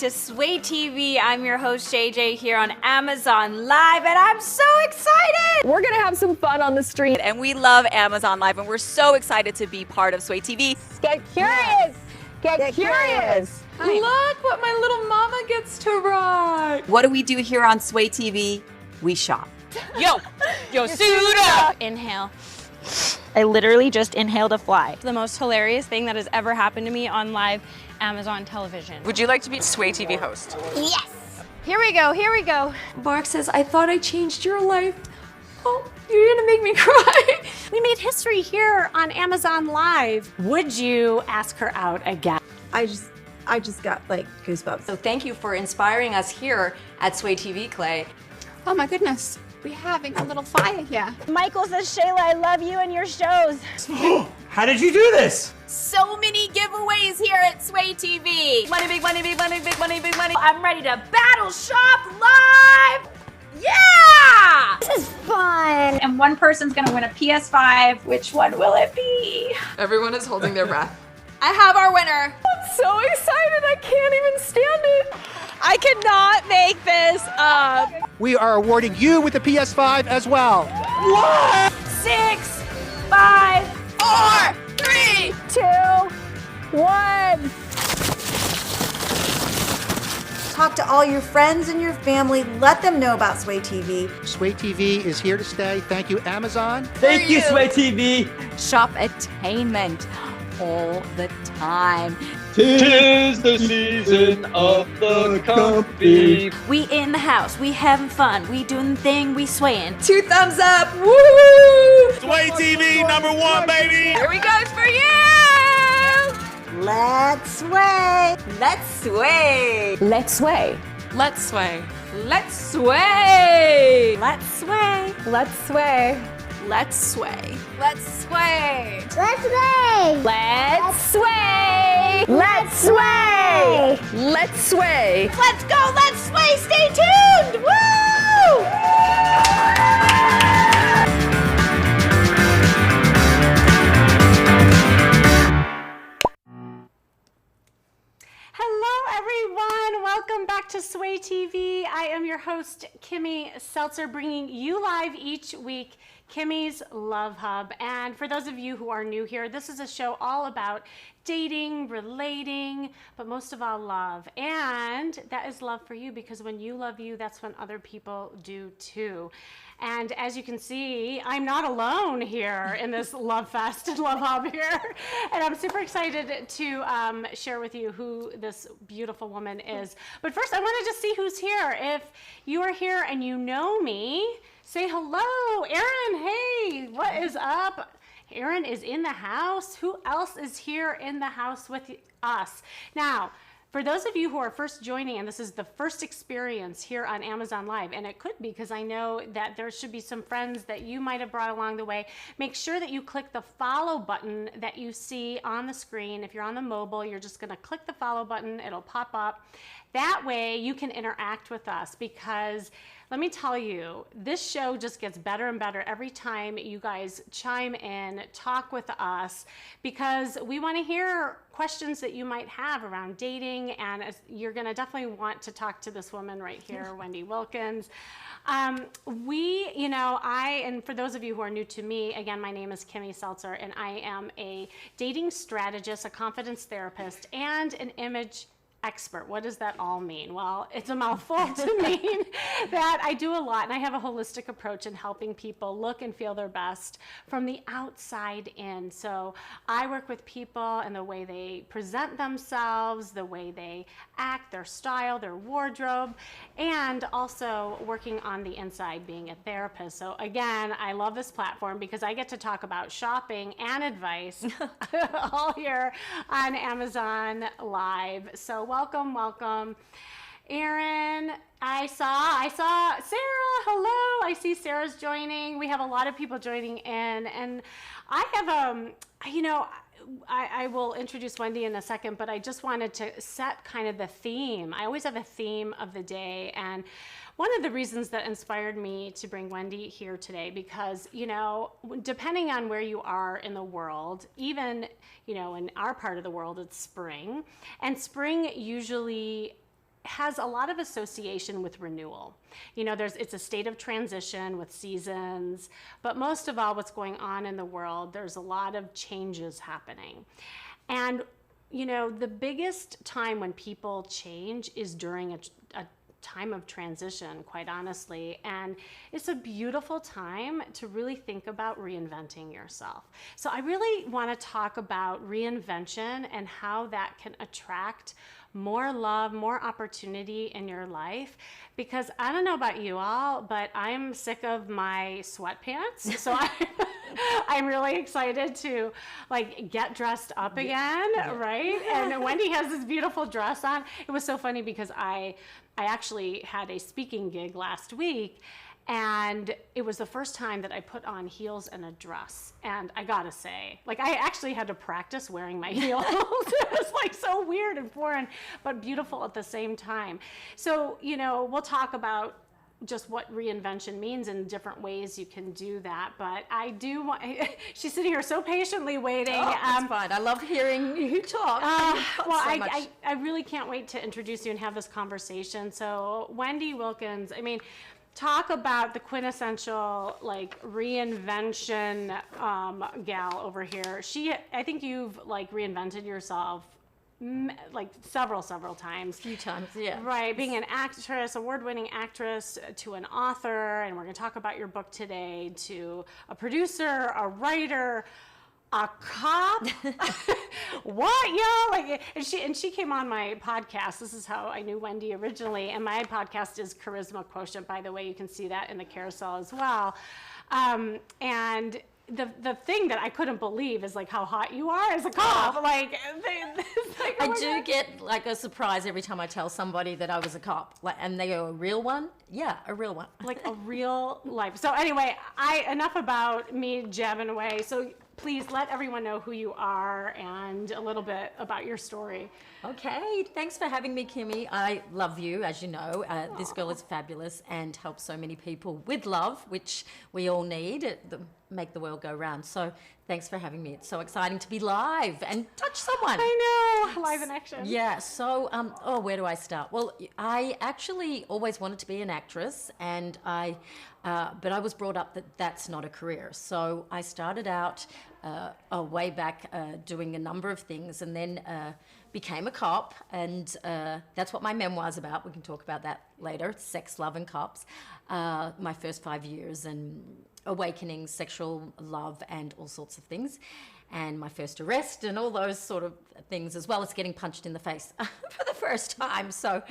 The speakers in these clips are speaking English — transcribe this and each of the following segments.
to Sway TV. I'm your host, JJ, here on Amazon Live, and I'm so excited! We're gonna have some fun on the street. And we love Amazon Live, and we're so excited to be part of Sway TV. Get curious! Get curious! Look what my little mama gets to ride! What do we do here on Sway TV? We shop. Yo, suit up! Inhale. I literally just inhaled a fly. The most hilarious thing that has ever happened to me on live Amazon television. Would you like to be Sway TV host? Yes! Here we go. Mark says, I thought I changed your life. Oh, you're gonna make me cry. We made history here on Amazon Live. Would you ask her out again? I just got like goosebumps. So thank you for inspiring us here at Sway TV, Clay. Oh my goodness, we're having a little fire here. Michael says, Shayla, I love you and your shows. How did you do this? So many giveaways here at Sway TV. Money, big money, big money, big money, big money. I'm ready to battle shop live. Yeah! This is fun. And one person's gonna win a PS5. Which one will it be? Everyone is holding their breath. I have our winner. I'm so excited, I can't even stand it. I cannot make this up. We are awarding you with the PS5 as well. 6, 5, 4, 3, 2, 1. Talk to all your friends and your family. Let them know about Sway TV. Sway TV is here to stay. Thank you, Amazon. Thank you, Sway TV. Shop attainment all the time. 'Tis the season of the comfy. We in the house, we having fun, we doing the thing, we swaying. 2 thumbs up. Woo! Sway TV #1, baby. Here we go for you. Let's sway. Let's sway. Let's sway. Let's sway. Let's sway. Let's sway. Let's sway. Let's sway. Let's sway. Let's sway. Let's sway. Let's sway. Let's sway. Let's go, let's sway, stay tuned. Woo! Hello, everyone. Welcome back to Sway TV. I am your host, Kimmy Seltzer, bringing you live each week Kimmy's Love Hub. And for those of you who are new here, this is a show all about dating, relating, but most of all, love. And that is love for you, because when you love you, that's when other people do too. And as you can see, I'm not alone here in this love fest and love hub here. And I'm super excited to share with you who this beautiful woman is. But first, I want to just see who's here. If you are here and you know me, say hello. Erin, hey, what is up? Erin is in the house. Who else is here in the house with us? Now, for those of you who are first joining, and this is the first experience here on Amazon Live, and it could be because I know that there should be some friends that you might have brought along the way, make sure that you click the follow button that you see on the screen. If you're on the mobile, you're just gonna click the follow button, it'll pop up. That way you can interact with us, because let me tell you, this show just gets better and better every time you guys chime in, talk with us, because we want to hear questions that you might have around dating, and you're going to definitely want to talk to this woman right here, Wendy Wilkins. And for those of you who are new to me, again, my name is Kimmy Seltzer, and I am a dating strategist, a confidence therapist, and an image expert. What does that all mean? Well, it's a mouthful to mean that I do a lot, and I have a holistic approach in helping people look and feel their best from the outside in. So I work with people and the way they present themselves, the way they act, their style, their wardrobe, and also working on the inside, being a therapist. So again, I love this platform because I get to talk about shopping and advice all here on Amazon Live. So welcome. Erin, I saw Sarah, hello. I see Sarah's joining. We have a lot of people joining in, and I have, I will introduce Wendy in a second, but I just wanted to set kind of the theme. I always have a theme of the day, and one of the reasons that inspired me to bring Wendy here today, because, depending on where you are in the world, even, in our part of the world, it's spring, and spring usually has a lot of association with renewal. You know, it's a state of transition with seasons, but most of all, what's going on in the world, there's a lot of changes happening. And, you know, the biggest time when people change is during a time of transition, quite honestly. And it's a beautiful time to really think about reinventing yourself. So I really want to talk about reinvention and how that can attract more love, more opportunity in your life. Because I don't know about you all, but I'm sick of my sweatpants. So I'm really excited to like get dressed up again, right? And Wendy has this beautiful dress on. It was so funny because I actually had a speaking gig last week, and it was the first time that I put on heels and a dress. And I gotta say, like, I actually had to practice wearing my heels. It was like so weird and foreign, but beautiful at the same time. So, you know, we'll talk about just what reinvention means and different ways you can do that. But I do want, she's sitting here so patiently waiting. Oh, that's fine. I love hearing you talk. I really can't wait to introduce you and have this conversation. So Wendy Wilkins, I mean, talk about the quintessential like reinvention gal over here. I think you've like reinvented yourself like several times. A few times, yeah. Right, being an actress, award-winning actress, to an author, and we're going to talk about your book today, to a producer, a writer, a cop. What, y'all? Like, and she came on my podcast. This is how I knew Wendy originally, and my podcast is Charisma Quotient, by the way. You can see that in the carousel as well. And the thing that I couldn't believe is like how hot you are as a cop. Oh. Like, I do get like a surprise every time I tell somebody that I was a cop, like, and they go, "A real one?" Yeah, a real one. Like a real life. So anyway, enough about me jabbing away. So please let everyone know who you are and a little bit about your story. Okay, thanks for having me, Kimmy. I love you, as you know. This girl is fabulous and helps so many people with love, which we all need. Make the world go round. So thanks for having me. It's so exciting to be live and touch someone. I know, live in action. Yeah, so, where do I start? Well, I actually always wanted to be an actress, and but I was brought up that that's not a career. So I started out way back doing a number of things, and then became a cop, and that's what my memoir's about. We can talk about that later. Sex, Love, and Cops. My first 5 years, and awakening, sexual love, and all sorts of things. And my first arrest and all those sort of things, as well as getting punched in the face for the first time. So,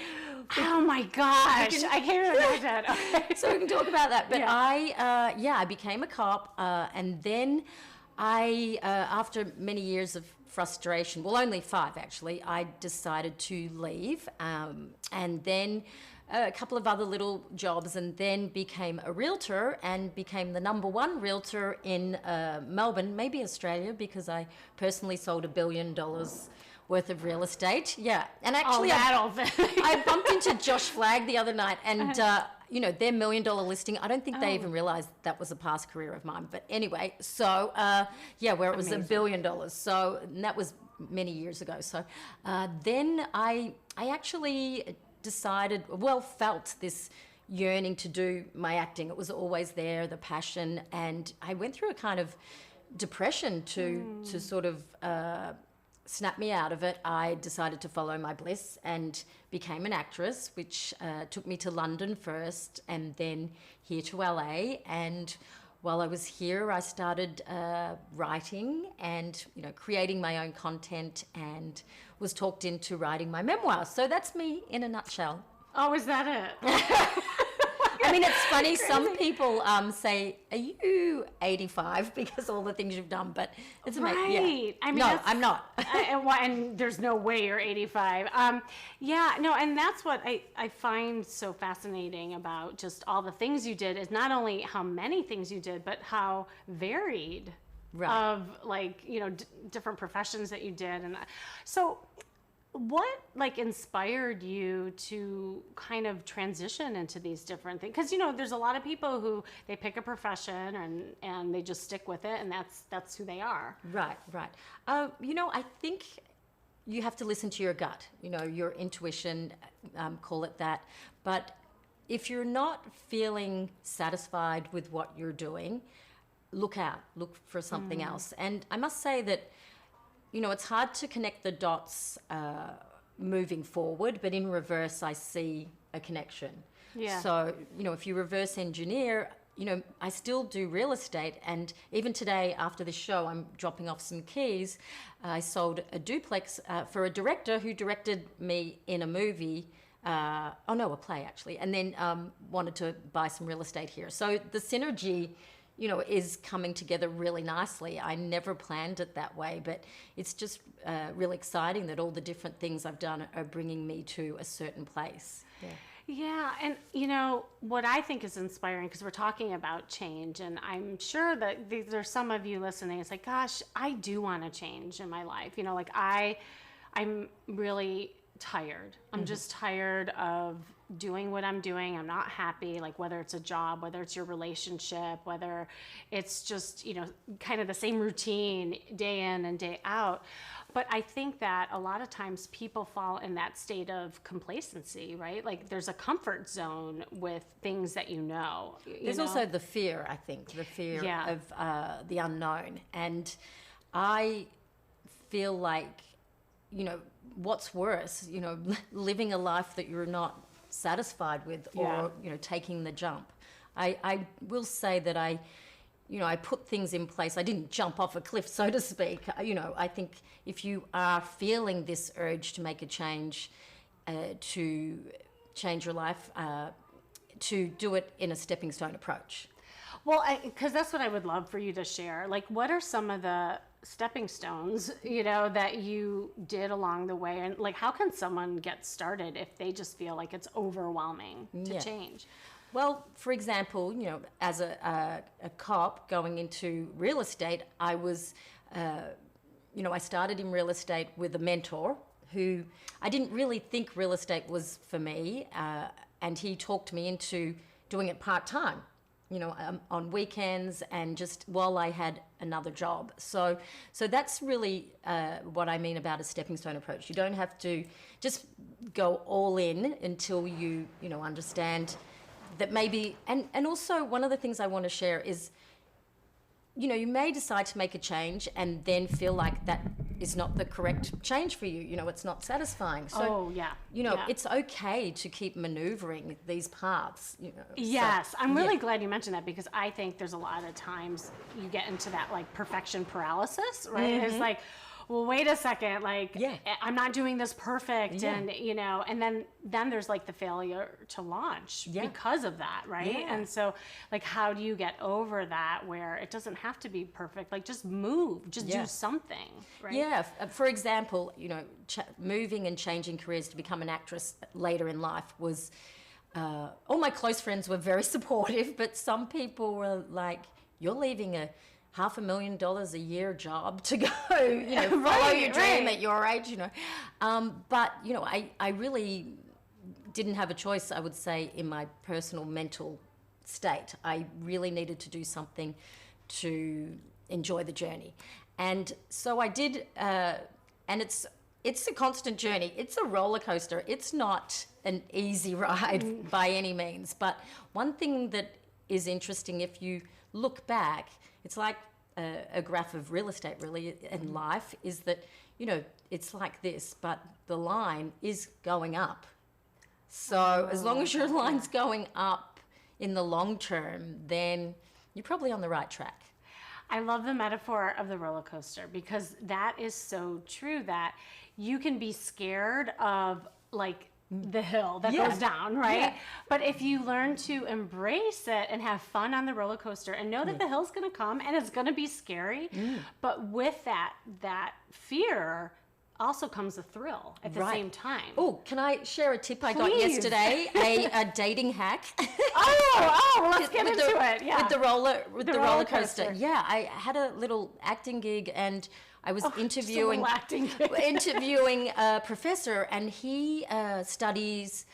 oh my gosh, I can't imagine. Okay. So we can talk about that. But yeah. I became a cop, and then after many years of frustration, well, only 5 actually, I decided to leave, and then a couple of other little jobs, and then became a realtor and became the #1 realtor in Melbourne, maybe Australia, because I personally sold $1 billion worth of real estate. Yeah, and actually I bumped into Josh Flagg the other night, and you know, their $1 million listing, I don't think they even realized that was a past career of mine. But anyway, so where it was $1 billion. So and that was many years ago. So then I actually felt this yearning to do my acting. It was always there, the passion, and I went through a kind of depression to sort of snap me out of it. I decided to follow my bliss and became an actress, which took me to London first and then here to LA. And while I was here, I started writing and, you know, creating my own content, and was talked into writing my memoir. So that's me in a nutshell. Oh, is that it? I mean, it's funny. Some people say, "Are you 85?" because all the things you've done, but it's amazing. Right. Yeah. I mean, no, I'm not. And there's no way you're 85. And that's what I find so fascinating about just all the things you did, is not only how many things you did, but how varied. Right. Of like, you know, different professions that you did. And so what like inspired you to kind of transition into these different things? Because, you know, there's a lot of people who they pick a profession and they just stick with it, and that's who they are. Right. You know, I think you have to listen to your gut, your intuition, call it that. But if you're not feeling satisfied with what you're doing, look for something else. And I must say that, it's hard to connect the dots moving forward, but in reverse, I see a connection. Yeah. So, if you reverse engineer, I still do real estate, and even today after the show, I'm dropping off some keys. I sold a duplex for a director who directed me in a movie, a play actually, and then wanted to buy some real estate here. So the synergy, is coming together really nicely. I never planned it that way, but it's just really exciting that all the different things I've done are bringing me to a certain place. Yeah. Yeah, and what I think is inspiring, because we're talking about change, and I'm sure that there's some of you listening, it's like, gosh, I do want to change in my life. I'm really tired. I'm just tired of doing what I'm doing. I'm not happy, like whether it's a job, whether it's your relationship, whether it's just, kind of the same routine day in and day out. But I think that a lot of times people fall in that state of complacency, right? Like there's a comfort zone with things that There's also the fear, I think, the fear of the unknown. And I feel like, what's worse, living a life that you're not satisfied with or, taking the jump. I will say that I put things in place. I didn't jump off a cliff, so to speak. I think if you are feeling this urge to make a change, to change your life, to do it in a stepping stone approach. Well, because that's what I would love for you to share. Like, what are some of the stepping stones, that you did along the way? And like, how can someone get started if they just feel like it's overwhelming to change? Well, for example, as a cop going into real estate, I was, I started in real estate with a mentor who I didn't really think real estate was for me, and he talked me into doing it part-time, on weekends and just while I had another job. So that's really what I mean about a stepping stone approach. You don't have to just go all in until you understand that maybe, and also one of the things I want to share is, you may decide to make a change and then feel like that is not the correct change for you. It's not satisfying. So, it's okay to keep maneuvering these paths. Yes, I'm really glad you mentioned that, because I think there's a lot of times you get into that like perfection paralysis, right? Mm-hmm. It's like, well, wait a second, like, I'm not doing this perfect. And, and then there's like the failure to launch because of that, right? Yeah. And so, like, how do you get over that where it doesn't have to be perfect? Like, just move, just do something, right? Yeah. For example, moving and changing careers to become an actress later in life was, all my close friends were very supportive, but some people were like, you're leaving a $500,000 a year job to go, follow your dream at your age, But, I really didn't have a choice, I would say, in my personal mental state. I really needed to do something to enjoy the journey. And so I did, and it's a constant journey. It's a roller coaster. It's not an easy ride by any means. But one thing that is interesting, if you look back, it's like a graph of real estate, really, in life, is that, it's like this, but the line is going up. So as long as your line's going up in the long term, then you're probably on the right track. I love the metaphor of the roller coaster, because that is so true, that you can be scared of, like, the hill that goes down, right? Yeah. But if you learn to embrace it and have fun on the roller coaster and know that the hill's going to come and it's going to be scary, but with that fear also comes a thrill at the same time. Oh, can I share a tip I got yesterday? A dating hack. Well, let's get into it. Yeah. With the roller coaster. Yeah, I had a little acting gig and I was interviewing a professor, and he studies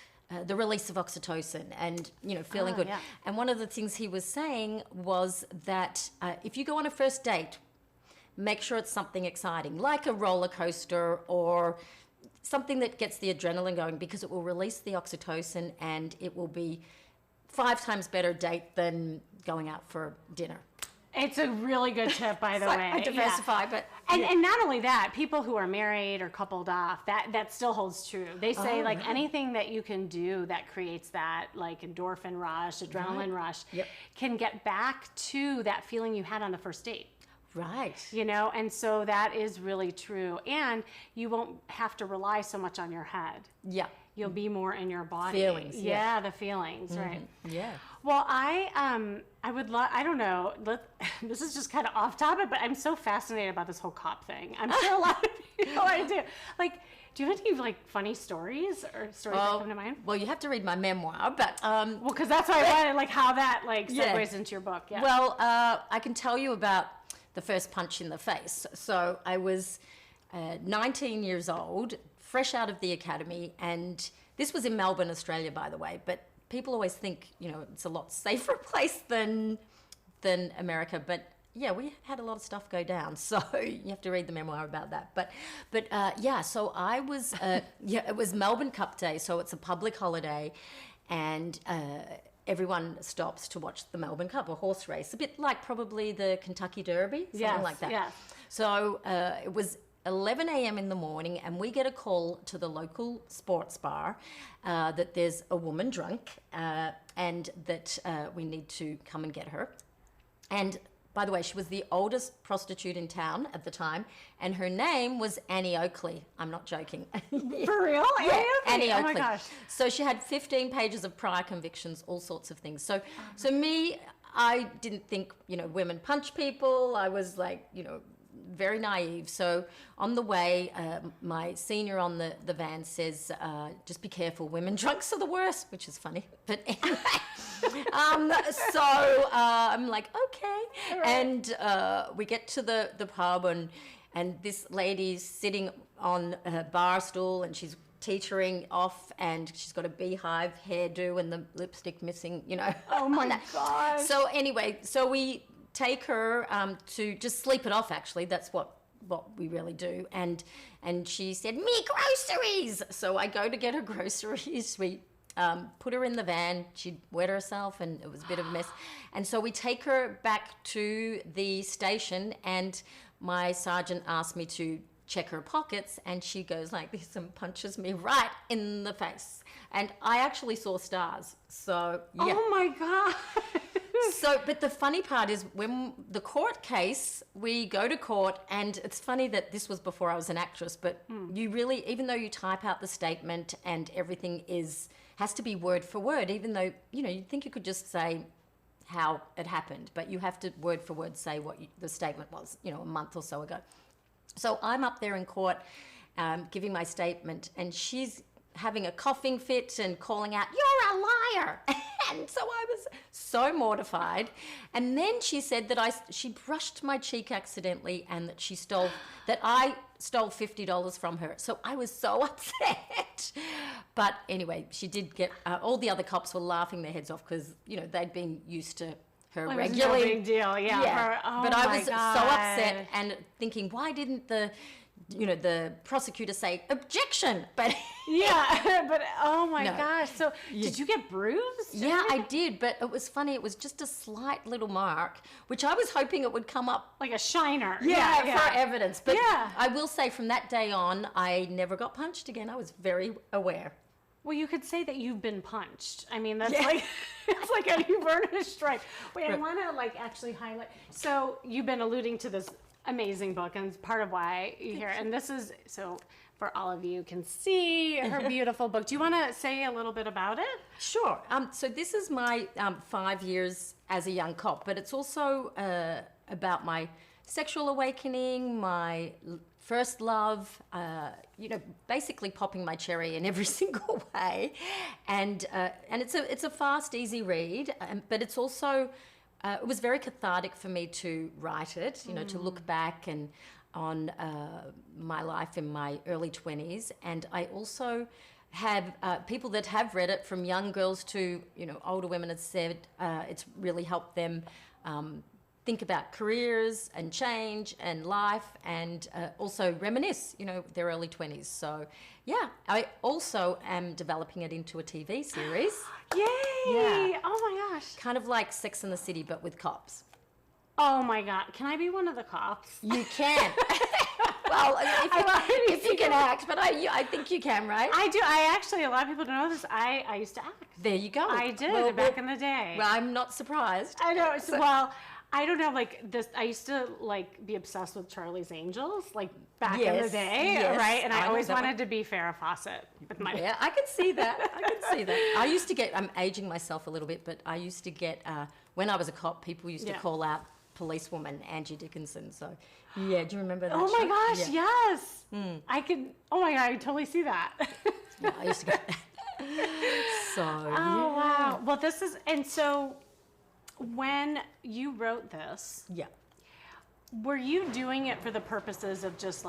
the release of oxytocin and feeling good. Yeah. And one of the things he was saying was that if you go on a first date, make sure it's something exciting, like a roller coaster or something that gets the adrenaline going, because it will release the oxytocin and it will be 5 times better date than going out for dinner. It's a really good tip, by the way. I diversify, but and not only that, people who are married or coupled off, that still holds true. They say anything that you can do that creates that like endorphin rush, adrenaline rush, can get back to that feeling you had on the first date. Right. You know, and so that is really true. And you won't have to rely so much on your head. Yeah. You'll be more in your body. Feelings. Yeah, the feelings, right. Yeah. Well, I would love, I don't know, this is just kind of off topic, but I'm so fascinated about this whole cop thing. I'm sure a lot of people I do. Like, do you have any like funny stories or stories that come to mind? Well, you have to read my memoir, but well, because that's why I wanted like how that like segues into your book. Yeah. Well, I can tell you about the first punch in the face. So I was 19 years old, fresh out of the academy, and this was in Melbourne, Australia, by the way. But people always think, you know, it's a lot safer place than America. But yeah, we had a lot of stuff go down, so you have to read the memoir about that. But yeah, so I was it was Melbourne Cup Day, so it's a public holiday, and everyone stops to watch the Melbourne Cup, a horse race, a bit like probably the Kentucky Derby, something like that. Yes. So it was 11 a.m. in the morning, and we get a call to the local sports bar that there's a woman drunk and that we need to come and get her. And by the way, she was the oldest prostitute in town at the time, and her name was Annie Oakley. I'm not joking. For real? Yeah, Annie Oakley. Oh my gosh. So she had 15 pages of prior convictions, all sorts of things. So me, I didn't think, you know, women punch people. I was like, you know, very naive. So on the way, my senior on the van says, just be careful, women drunks are the worst, which is funny. But anyway, so I'm like, okay. Right. And we get to the pub, and this lady's sitting on a bar stool, and she's teetering off, and she's got a beehive hairdo and the lipstick missing, you know. Oh my gosh. So anyway, so we take her to just sleep it off, actually. That's what we really do. And she said, me groceries! So I go to get her groceries. We put her in the van. She'd wet herself, and it was a bit of a mess. And so we take her back to the station, and my sergeant asked me to check her pockets, and she goes like this and punches me right in the face. And I actually saw stars. So, yeah. Oh my God. So, but the funny part is when the court case, we go to court, and it's funny that this was before I was an actress, but you really, even though you type out the statement and everything has to be word for word, even though, you know, you'd think you could just say how it happened, but you have to word for word say what the statement was, you know, a month or so ago. So I'm up there in court giving my statement, and she's having a coughing fit and calling out, "You're a liar!" And so I was so mortified. And then she said that she brushed my cheek accidentally, and that I stole $50 from her. So I was so upset. But anyway, she did get, all the other cops were laughing their heads off because, you know, they'd been used to her regularly. No big deal, yeah. But I was so upset and thinking, why didn't the prosecutor say objection? But yeah, but oh my gosh. So did you get bruised? Yeah, I did, but it was funny. It was just a slight little mark, which I was hoping it would come up like a shiner. Yeah, for evidence. But I will say from that day on, I never got punched again. I was very aware. Well, you could say that you've been punched. I mean, that's like, it's like you've earned a stripe. Wait, I want to like actually highlight. So you've been alluding to this amazing book, and it's part of why you're here. And this is, so for all of you can see her beautiful book. Do you want to say a little bit about it? Sure. So this is my 5 years as a young cop, but it's also about my sexual awakening, my first love, basically popping my cherry in every single way. And it's a fast, easy read, but it's also, it was very cathartic for me to write it, to look back and on my life in my early 20s. And I also have people that have read it, from young girls to, older women, have said it's really helped them think about careers and change and life, and also reminisce, their early 20s. So, yeah, I also am developing it into a TV series. Yay! Yeah. Oh my gosh. Kind of like Sex and the City, but with cops. Oh my God. Can I be one of the cops? You can. Well, if you can act, but I think you can, right? I do. I actually, a lot of people don't know this. I used to act. There you go. I did back in the day. Well, I'm not surprised. I know. Well, I don't know, I used to be obsessed with Charlie's Angels, back in the day, right? And I always wanted to be Farrah Fawcett with my. Yeah, I can see that. I used to get. I'm aging myself a little bit, but I used to get when I was a cop. People used to call out policewoman Angie Dickinson. So, yeah, do you remember that? Oh my gosh, yes. I could. Oh my God, I totally see that. Yeah, I used to get that. So. Oh wow. Well, this is so. When you wrote this, were you doing it for the purposes of just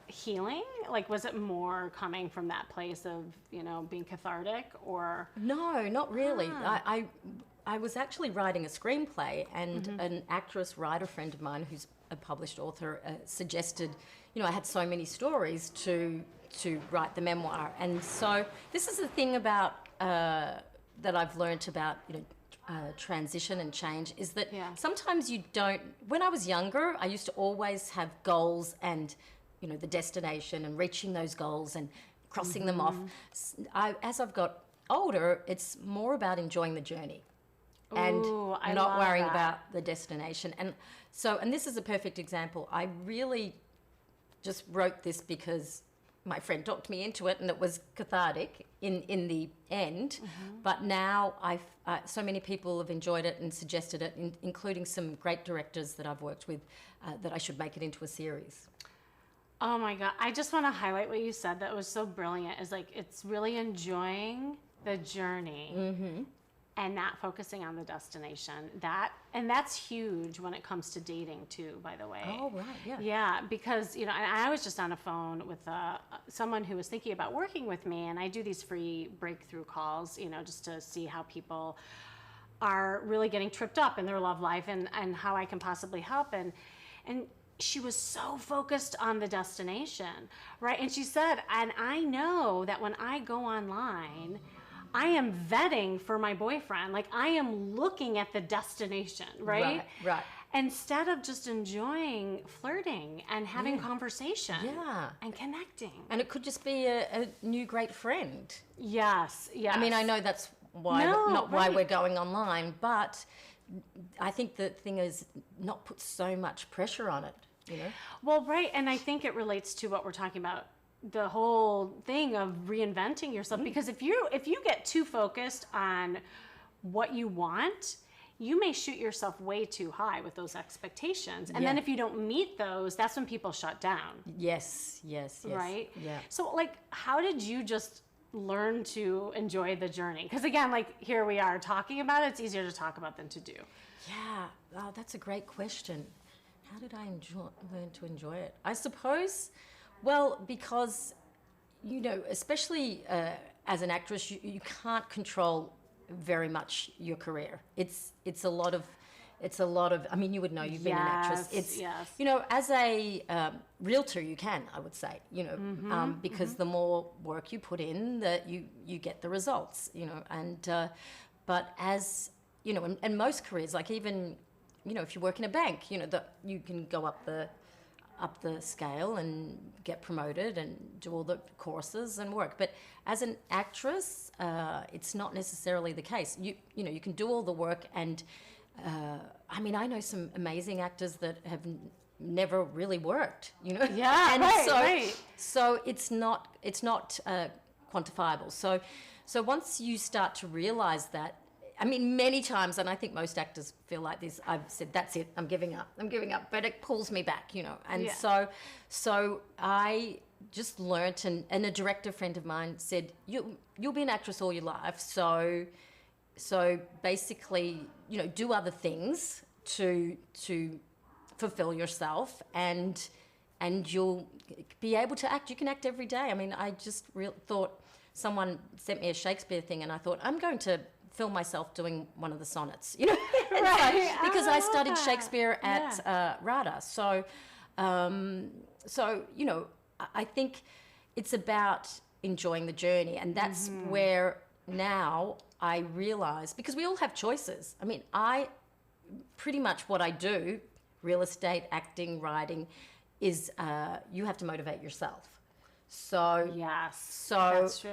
healing? Was it more coming from that place of, being cathartic, or? No, not really. I was actually writing a screenplay, and an actress writer friend of mine who's a published author suggested, I had so many stories to write the memoir. And so this is the thing about that I've learned about, transition and change, is that sometimes you don't. When I was younger, I used to always have goals and, the destination and reaching those goals and crossing them off. As I've got older, it's more about enjoying the journey and not worrying about the destination. And this is a perfect example. I really just wrote this because my friend talked me into it, and it was cathartic in the end. But now so many people have enjoyed it and suggested it, including some great directors that I've worked with, that I should make it into a series. Oh my God. I just want to highlight what you said that was so brilliant, is it's really enjoying the journey and not focusing on the destination. That's huge when it comes to dating too, by the way. Oh, right, yeah. Yeah, because, and I was just on a phone with someone who was thinking about working with me, and I do these free breakthrough calls, just to see how people are really getting tripped up in their love life and how I can possibly help. And she was so focused on the destination, right? And she said, and I know that when I go online, I am vetting for my boyfriend. I am looking at the destination, right? Right. Instead of just enjoying flirting and having conversation and connecting. And it could just be a new great friend. Yes. I mean, I know that's why why we're going online, but I think the thing is not put so much pressure on it, Well, right, and I think it relates to what we're talking about, the whole thing of reinventing yourself. Because if you get too focused on what you want, you may shoot yourself way too high with those expectations. And then if you don't meet those, that's when people shut down. Yes. Right? Yeah. So how did you just learn to enjoy the journey? Because again, here we are talking about it. It's easier to talk about than to do. Yeah. Oh, that's a great question. How did I learn to enjoy it? I suppose, well, because, especially as an actress, you can't control very much your career. It's a lot of. I mean, you would know. You've been an actress. It's as a realtor, you can. I would say, because the more work you put in, that you get the results. And but as and most careers, even. If you work in a bank, you can go up the scale and get promoted and do all the courses and work. But as an actress, it's not necessarily the case. You can do all the work, and I mean, I know some amazing actors that have never really worked. Yeah, and right. So it's not quantifiable. So once you start to realize that. I mean, many times, and I think most actors feel like this, I've said, that's it, I'm giving up, but it pulls me back, And so I just learnt, and a director friend of mine said, you'll be an actress all your life, so basically, do other things to fulfill yourself, and you'll be able to act. You can act every day. I mean, I just thought, someone sent me a Shakespeare thing, and I thought, I'm going to film myself doing one of the sonnets, you know, because I studied Shakespeare at RADA. So, you know, I think it's about enjoying the journey, and that's where now I realize, because we all have choices. I mean, pretty much what I do, real estate, acting, writing, is you have to motivate yourself. So that's true.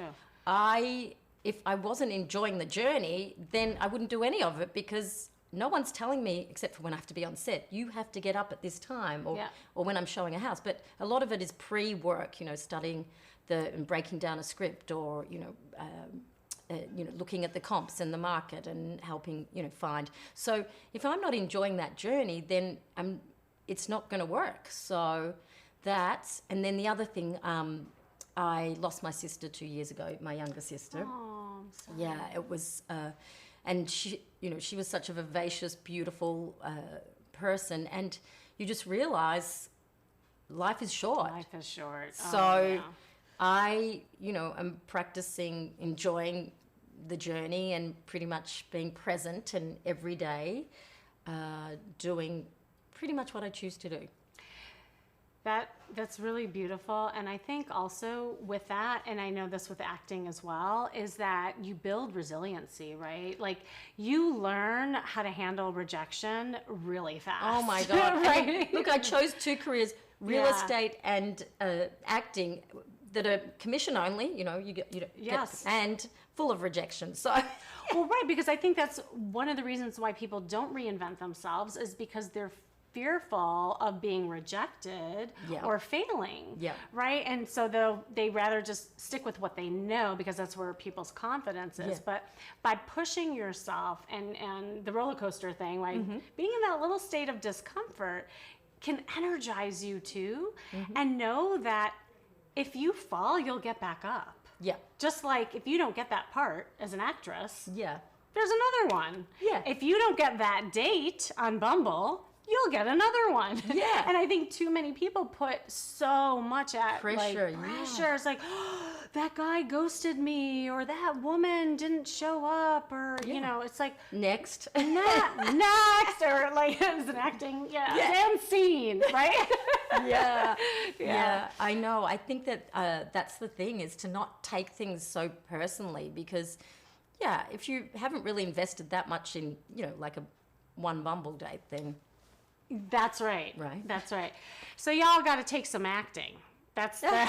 If I wasn't enjoying the journey, then I wouldn't do any of it, because no one's telling me, except for when I have to be on set, you have to get up at this time, or when I'm showing a house. But a lot of it is pre-work, you know, studying and breaking down a script, or, you know, looking at the comps in the market and helping, you know, find. So if I'm not enjoying that journey, then it's not going to work. So and then the other thing, I lost my sister 2 years ago, my younger sister. Oh, I'm sorry. Yeah, it was, and she, you know, she was such a vivacious, beautiful person, and you just realize life is short. Life is short. So I, you know, am practicing enjoying the journey and pretty much being present and every day doing pretty much what I choose to do. That's really beautiful. And I think also with that, and I know this with acting as well, is that you build resiliency, right? Like, you learn how to handle rejection really fast. Oh my God. Right? Look, I chose 2 careers, real estate and acting, that are commission only, you know, you get and full of rejection. So well, right, because I think that's one of the reasons why people don't reinvent themselves, is because they're fearful of being rejected or failing, right? And so they rather just stick with what they know, because that's where people's confidence is. But by pushing yourself and the roller coaster thing, like being in that little state of discomfort, can energize you too, and know that if you fall, you'll get back up. Yeah. Just like if you don't get that part as an actress, yeah, there's another one. Yeah. If you don't get that date on Bumble, you'll get another one. Yeah. And I think too many people put so much at pressure. It's like, oh, that guy ghosted me, or that woman didn't show up, or you know, it's like next, next, or like it's an acting, and scene, right? Yeah. I know. I think that that's the thing, is to not take things so personally, because if you haven't really invested that much in, you know, like one Bumble date, then. That's right. Right. That's right. So y'all got to take some acting. That's the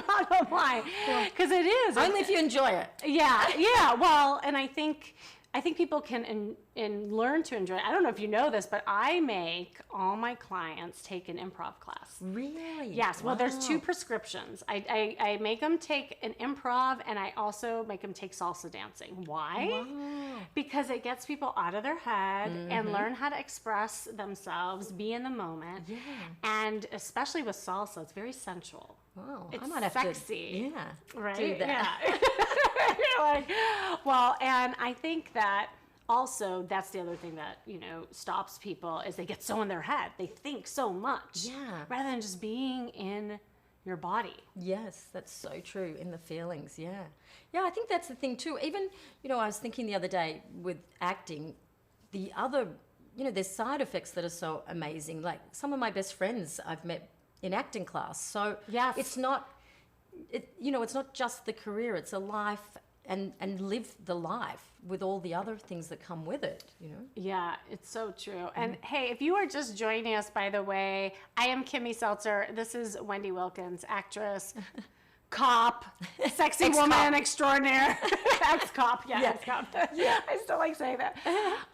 bottom line. Because it is. Only if you enjoy it. Yeah. Well, and I think people can learn to enjoy it. I don't know if you know this, but I make all my clients take an improv class. Really? Yes. Well, there's 2 prescriptions. I make them take an improv, and I also make them take salsa dancing. Why? Wow. Because it gets people out of their head and learn how to express themselves, be in the moment. Yeah. And especially with salsa, it's very sensual. Wow. It's I might have sexy. to right? do that. Yeah. You're like, well, and I think that also that's the other thing that, you know, stops people, is they get so in their head. They think so much. Yeah. Rather than just being in your body. Yes, that's so true, in the feelings, yeah. Yeah, I think that's the thing too. Even, you know, I was thinking the other day with acting, the other, you know, there's side effects that are so amazing. Like some of my best friends I've met in acting class. So it's not, you know, it's not just the career, it's a life, and live the life with all the other things that come with it, you know? Yeah, it's so true. And hey, if you are just joining us, by the way, I am Kimmy Seltzer. This is Wendy Wilkins, actress, cop, sexy woman extraordinaire, ex-cop, ex-cop. Yeah, I still like saying that.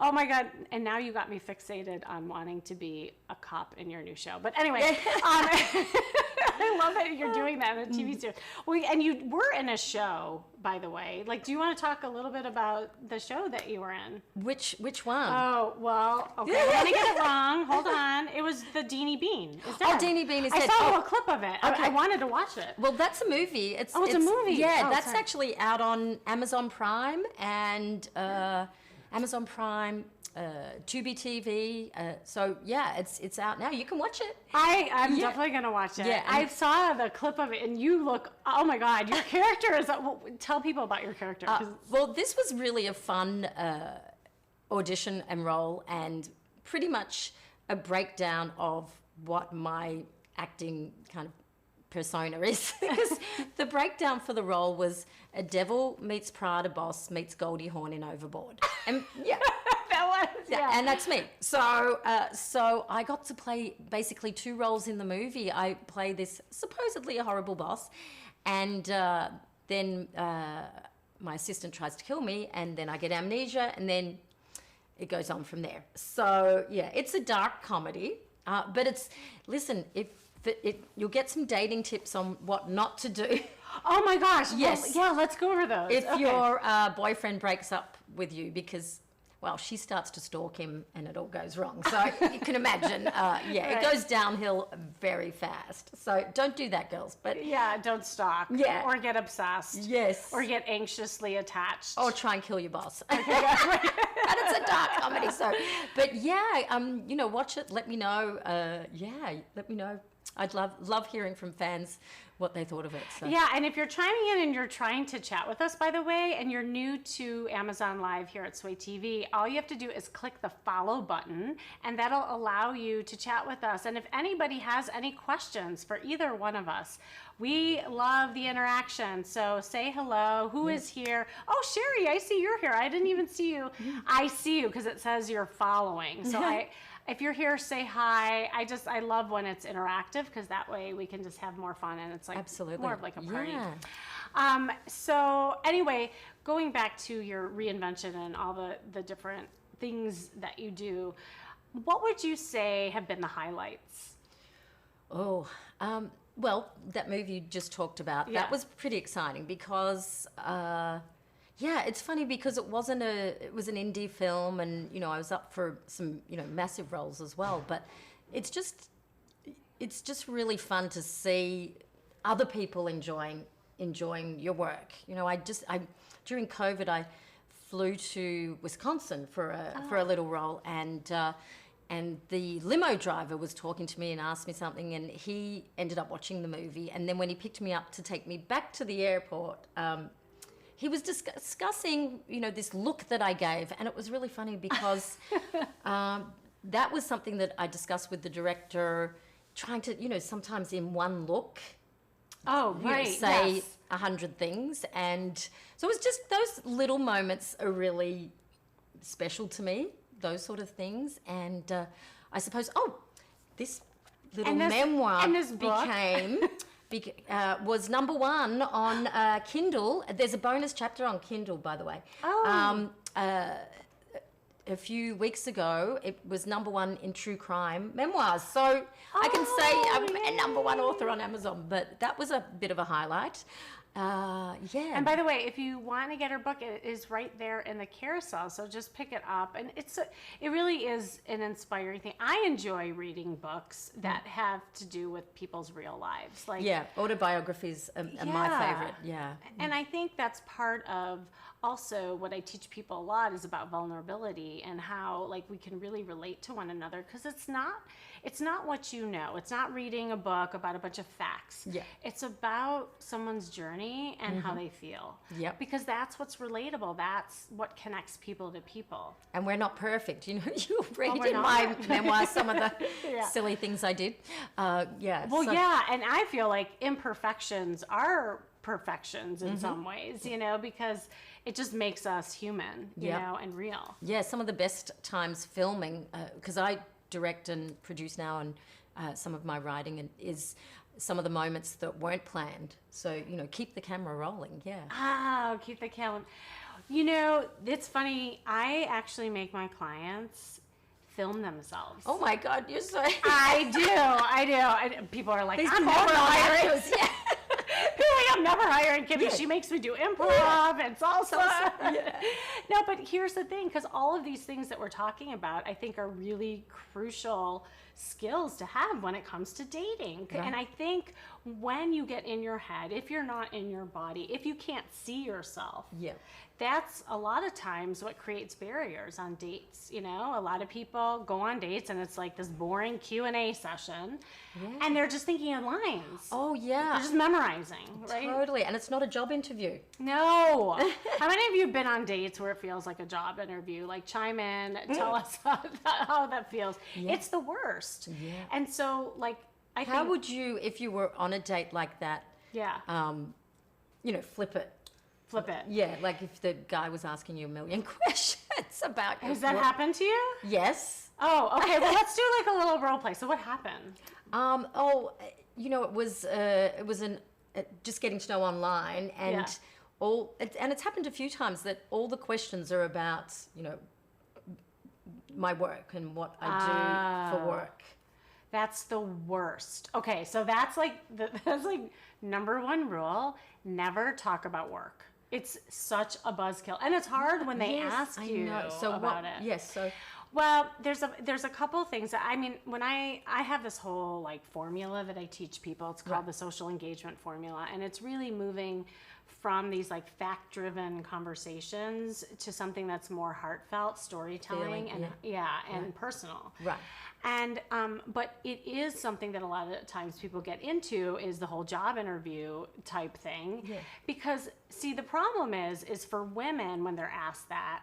Oh my God, and now you got me fixated on wanting to be a cop in your new show. But anyway, I love that you're doing that in a TV series. Well, and you were in a show, by the way. Like, do you want to talk a little bit about the show that you were in? Which one? Oh, well, okay, I'm going to get it wrong. Hold on. It was the Deanie Bean. Deanie Bean is dead. I saw a little clip of it. Okay. I wanted to watch it. Well, that's a movie. It's a movie. Yeah, that's actually out on Amazon Prime, and Amazon Prime Tubi TV. So yeah, it's out now. You can watch it. I'm definitely gonna watch it. Yeah, I saw the clip of it, and you look. Oh my God, your character is. Tell people about your character. Well, this was really a fun audition and role, and pretty much a breakdown of what my acting kind of persona is. Because the breakdown for the role was a devil meets Prada boss meets Goldie Hawn in Overboard, and and that's me. So so I got to play basically 2 roles in the movie. I play this supposedly a horrible boss, and then my assistant tries to kill me, and then I get amnesia, and then it goes on from there. So yeah, it's a dark comedy, but it's, listen, you'll get some dating tips on what not to do. Oh my gosh. Yes. Well, yeah, let's go over those. If your boyfriend breaks up with you because, well, she starts to stalk him and it all goes wrong. So you can imagine, it goes downhill very fast. So don't do that, girls. But yeah, don't stalk. Yeah. Or get obsessed. Yes. Or get anxiously attached. Or try and kill your boss. And it's a dark comedy. So, but yeah, watch it. Let me know. Let me know. I'd love hearing from fans what they thought of it. So. Yeah, and if you're chiming in and you're trying to chat with us, by the way, and you're new to Amazon Live here at Sway TV, all you have to do is click the follow button, and that'll allow you to chat with us. And if anybody has any questions for either one of us, we love the interaction. So say hello. Who is here? Oh, Sherry, I see you're here. I didn't even see you. I see you because it says you're following. So if you're here, say hi. I love when it's interactive because that way we can just have more fun and it's like absolutely more of like a party. Yeah. So anyway, going back to your reinvention and all the different things that you do, what would you say have been the highlights? Well, that movie you just talked about, that was pretty exciting because it's funny because it was an indie film, and I was up for some massive roles as well. But it's just really fun to see other people enjoying your work. During COVID I flew to Wisconsin for a little role, and the limo driver was talking to me and asked me something, and he ended up watching the movie. And then when he picked me up to take me back to the airport, he was discussing, this look that I gave, and it was really funny because that was something that I discussed with the director, trying to, sometimes in one look, say 100 things, and so it was just those little moments are really special to me, those sort of things, and I suppose this little memoir and this book was #1 on Kindle. There's a bonus chapter on Kindle, by the way. A few weeks ago, it was #1 in true crime memoirs. So I can say I'm a #1 author on Amazon, but that was a bit of a highlight. And by the way, if you want to get her book, it is right there in the carousel, so just pick it up. And it really is an inspiring thing. I enjoy reading books that have to do with people's real lives, autobiographies are my favorite. And I think that's part of also what I teach people a lot is about vulnerability and how we can really relate to one another, because it's not what you know. It's not reading a book about a bunch of facts. It's about someone's journey and how they feel. Because that's what's relatable. That's what connects people to people. And we're not perfect. You read in my memoir some of the silly things I did. And I feel like imperfections are perfections in some ways, because it just makes us human, and real. Yeah, some of the best times filming, because I direct and produce now, and some of my writing is some of the moments that weren't planned. So, keep the camera rolling, keep the camera. It's funny, I actually make my clients film themselves. Oh my God, you're so... I do. And people are like, I'm never hiring. I'm never hiring Kimmy. She makes me do improv and salsa. No, but here's the thing, because all of these things that we're talking about, I think, are really crucial skills to have when it comes to dating. And I think when you get in your head, if you're not in your body, if you can't see yourself, that's a lot of times what creates barriers on dates. You know, a lot of people go on dates and it's like this boring Q&A session, and they're just thinking of lines. Oh yeah, they're just memorizing, right? Totally, and it's not a job interview. No. How many of you have been on dates where it feels like a job interview? Like, chime in, tell us how that feels. It's the worst. And so, like, how would you, if you were on a date like that, you know, flip it? Flip it. Yeah, like if the guy was asking you a million questions about your Has that happened to you? Yes. Oh, okay. Well, let's do like a little role play. So what happened? You know, it was just getting to know online, and and it's happened a few times that all the questions are about, you know, my work and what I do for work. That's the worst. Okay, so that's like number one rule: never talk about work. It's such a buzzkill, and it's hard when they ask you about it. Yes, so. Well, there's a couple things that, I mean, when I have this whole like formula that I teach people. It's called the social engagement formula, and it's really moving from these like fact-driven conversations to something that's more heartfelt storytelling and personal. Right. And but it is something that a lot of times people get into, is the whole job interview type thing. Because see, the problem is for women, when they're asked that,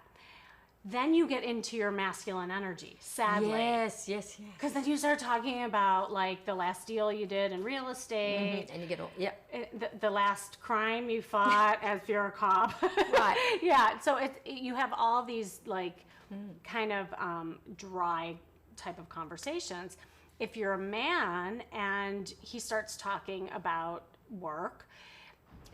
then you get into your masculine energy, sadly. Yes. Because then you start talking about like the last deal you did in real estate. And you get all, the last crime you fought as you're a cop. Right. Yeah, so you have all these like kind of dry type of conversations. If you're a man and he starts talking about work,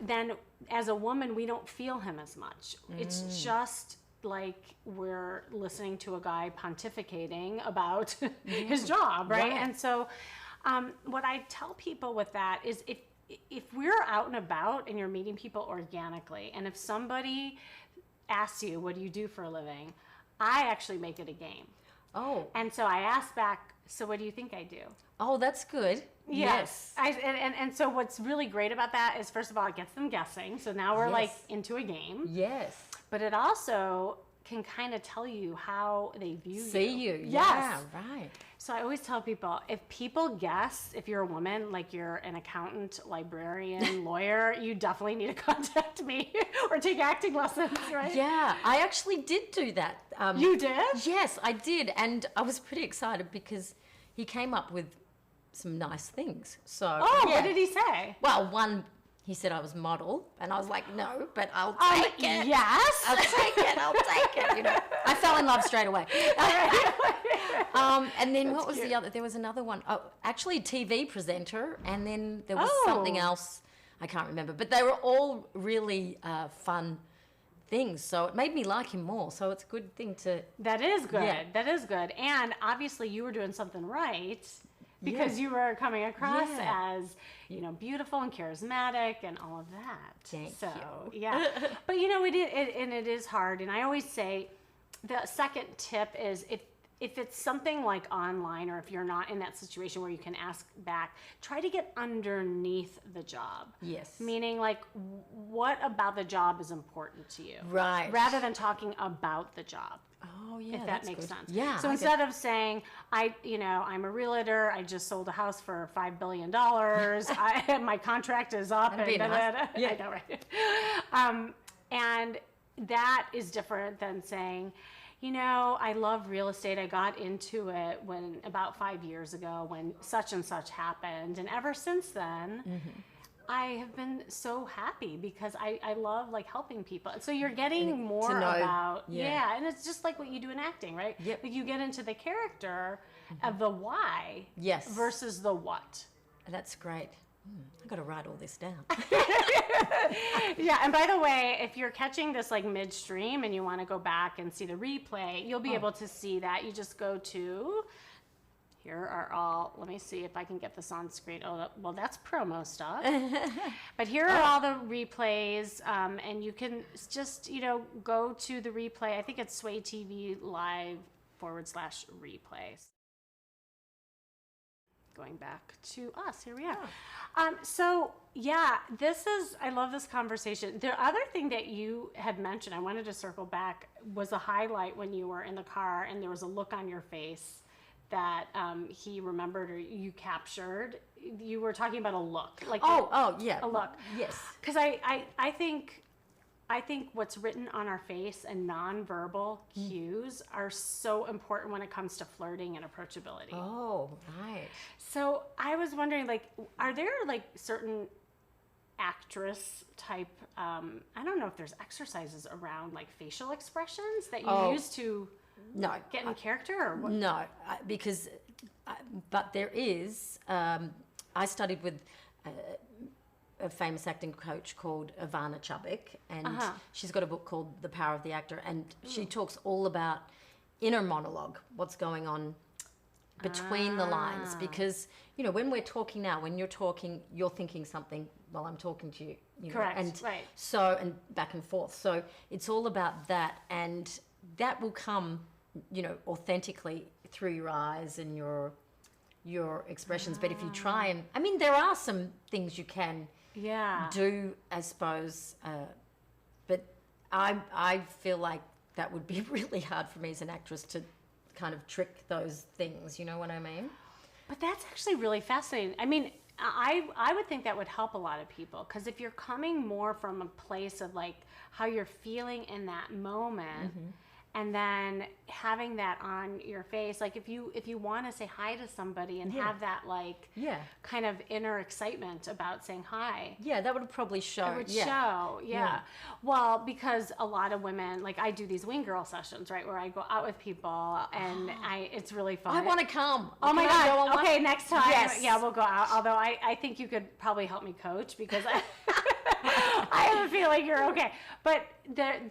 then as a woman, we don't feel him as much. It's just like we're listening to a guy pontificating about his job, right? And so what I tell people with that is if we're out and about and you're meeting people organically, and if somebody asks you, what do you do for a living? I actually make it a game. Oh. And so I ask back, so what do you think I do? Oh, that's good. Yes. And so what's really great about that is, first of all, it gets them guessing. So now we're like into a game. Yes. But it also can kind of tell you how they view you. See you. Yes. Yeah, right. So I always tell people, if people guess, if you're a woman, like you're an accountant, librarian, lawyer, you definitely need to contact me or take acting lessons, right? Yeah, I actually did do that. You did? Yes, I did. And I was pretty excited because he came up with some nice things. So, what did he say? Well, one, he said I was model, and I was like, no, but I'll take it. Yes. I'll take it, you know. I fell in love straight away. And then what was the other? There was another one. Oh, actually a TV presenter, and then there was something else. I can't remember. But they were all really fun things. So it made me like him more. So it's a good thing to... That is good. Yeah. That is good. And obviously you were doing something right, because you were coming across as, you know, beautiful and charismatic and all of that. Thank you. Yeah. But you know, it is hard. And I always say the second tip is if it's something like online, or if you're not in that situation where you can ask back, try to get underneath the job. Yes. Meaning, like, what about the job is important to you? Right. Rather than talking about the job. Oh, yeah. If that makes sense. Yeah. So instead of saying, I'm a realtor, I just sold a house for $5 billion, my contract is up. That'd be nice. Yeah. I know, right? And that is different than saying, you know, I love real estate. I got into it about 5 years ago when such and such happened. And ever since then, I have been so happy because I love like helping people. So you're getting more about, and it's just like what you do in acting, right? Yep. Like you get into the character of the why versus the what. That's great. I got to write all this down. Yeah, and by the way, if you're catching this like midstream and you want to go back and see the replay, you'll be able to see that. You just go to, here are all, let me see if I can get this on screen. Oh, well, that's promo stuff. But here are all the replays, and you can just, you know, go to the replay. I think it's Sway TV Live /replays. going back to us. Here we are. So yeah, I love this conversation. The other thing that you had mentioned, I wanted to circle back, was a highlight when you were in the car and there was a look on your face that he remembered or you captured. You were talking about a look. Like yeah. A look. Yes. Because I think what's written on our face and nonverbal cues are so important when it comes to flirting and approachability. Oh, right. So I was wondering, like, are there like certain actress type, I don't know if there's exercises around like facial expressions that you use to get in character or what? No, because, but there is, I studied with a famous acting coach called Ivana Chubbuck, and she's got a book called The Power of the Actor, and she talks all about inner monologue, what's going on between the lines, because, you know, when we're talking now, when you're talking, you're thinking something while I'm talking to you. Correct, and right. So, and back and forth. So it's all about that, and that will come, you know, authentically through your eyes and your expressions. But if you try and, I mean, there are some things you can do, I suppose, but I feel like that would be really hard for me as an actress to kind of trick those things, you know what I mean? But that's actually really fascinating. I mean, I would think that would help a lot of people, because if you're coming more from a place of like how you're feeling in that moment, and then having that on your face, like if you want to say hi to somebody and have that like kind of inner excitement about saying hi, that would probably show. It would show. Well, because a lot of women, like I do these wing girl sessions, right, where I go out with people and it's really fun. I want to come. Oh my Can I go God. on Okay, one? next time. Yes. Yeah, we'll go out. Although I think you could probably help me coach, because I have a feeling you're okay. But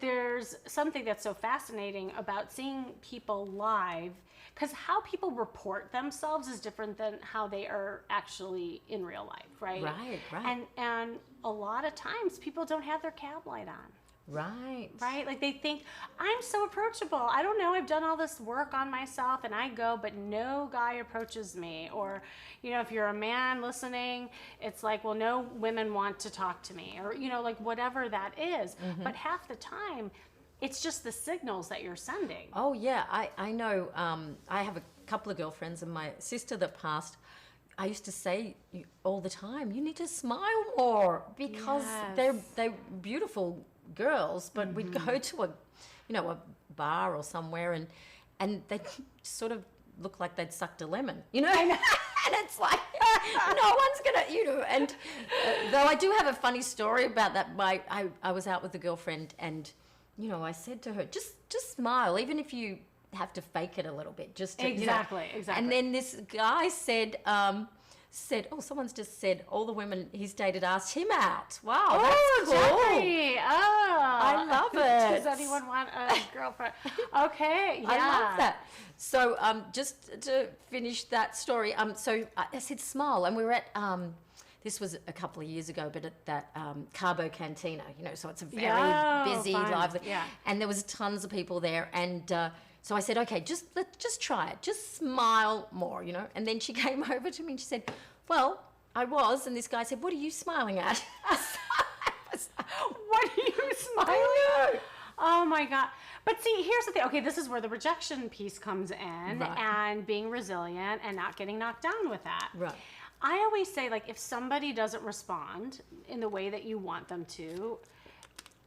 there's something that's so fascinating about seeing people live, because how people report themselves is different than how they are actually in real life, right? Right. And a lot of times people don't have their cab light on. Right. Like they think, I'm so approachable. I don't know, I've done all this work on myself and I go, but no guy approaches me. Or, you know, if you're a man listening, it's like, well, no women want to talk to me, or, you know, like whatever that is. But half the time, it's just the signals that you're sending. Oh, yeah. I know. I have a couple of girlfriends, and my sister that passed, I used to say all the time, you need to smile more, because they're beautiful girls, but we'd go to a bar or somewhere, and they sort of look like they'd sucked a lemon, you know. And it's like no one's gonna, you know. And though I do have a funny story about that. I was out with a girlfriend, and you know, I said to her, just smile, even if you have to fake it a little bit, just to, exactly. And then this guy said, oh, someone's just said all the women he's dated asked him out. Wow, that's cool. Jeffrey. I love it. Does anyone want a girlfriend? Okay, yeah. I love that. So just to finish that story, so I said smile, and we were at, this was a couple of years ago, but at that Cabo Cantina, you know, so it's a very busy, lively, and there was tons of people there, and so I said, okay, just try it. Just smile more, you know. And then she came over to me and she said, well, I was. And this guy said, what are you smiling at? What are you smiling at? Oh, my God. But see, here's the thing. Okay, this is where the rejection piece comes in, and being resilient and not getting knocked down with that. Right. I always say, like, if somebody doesn't respond in the way that you want them to,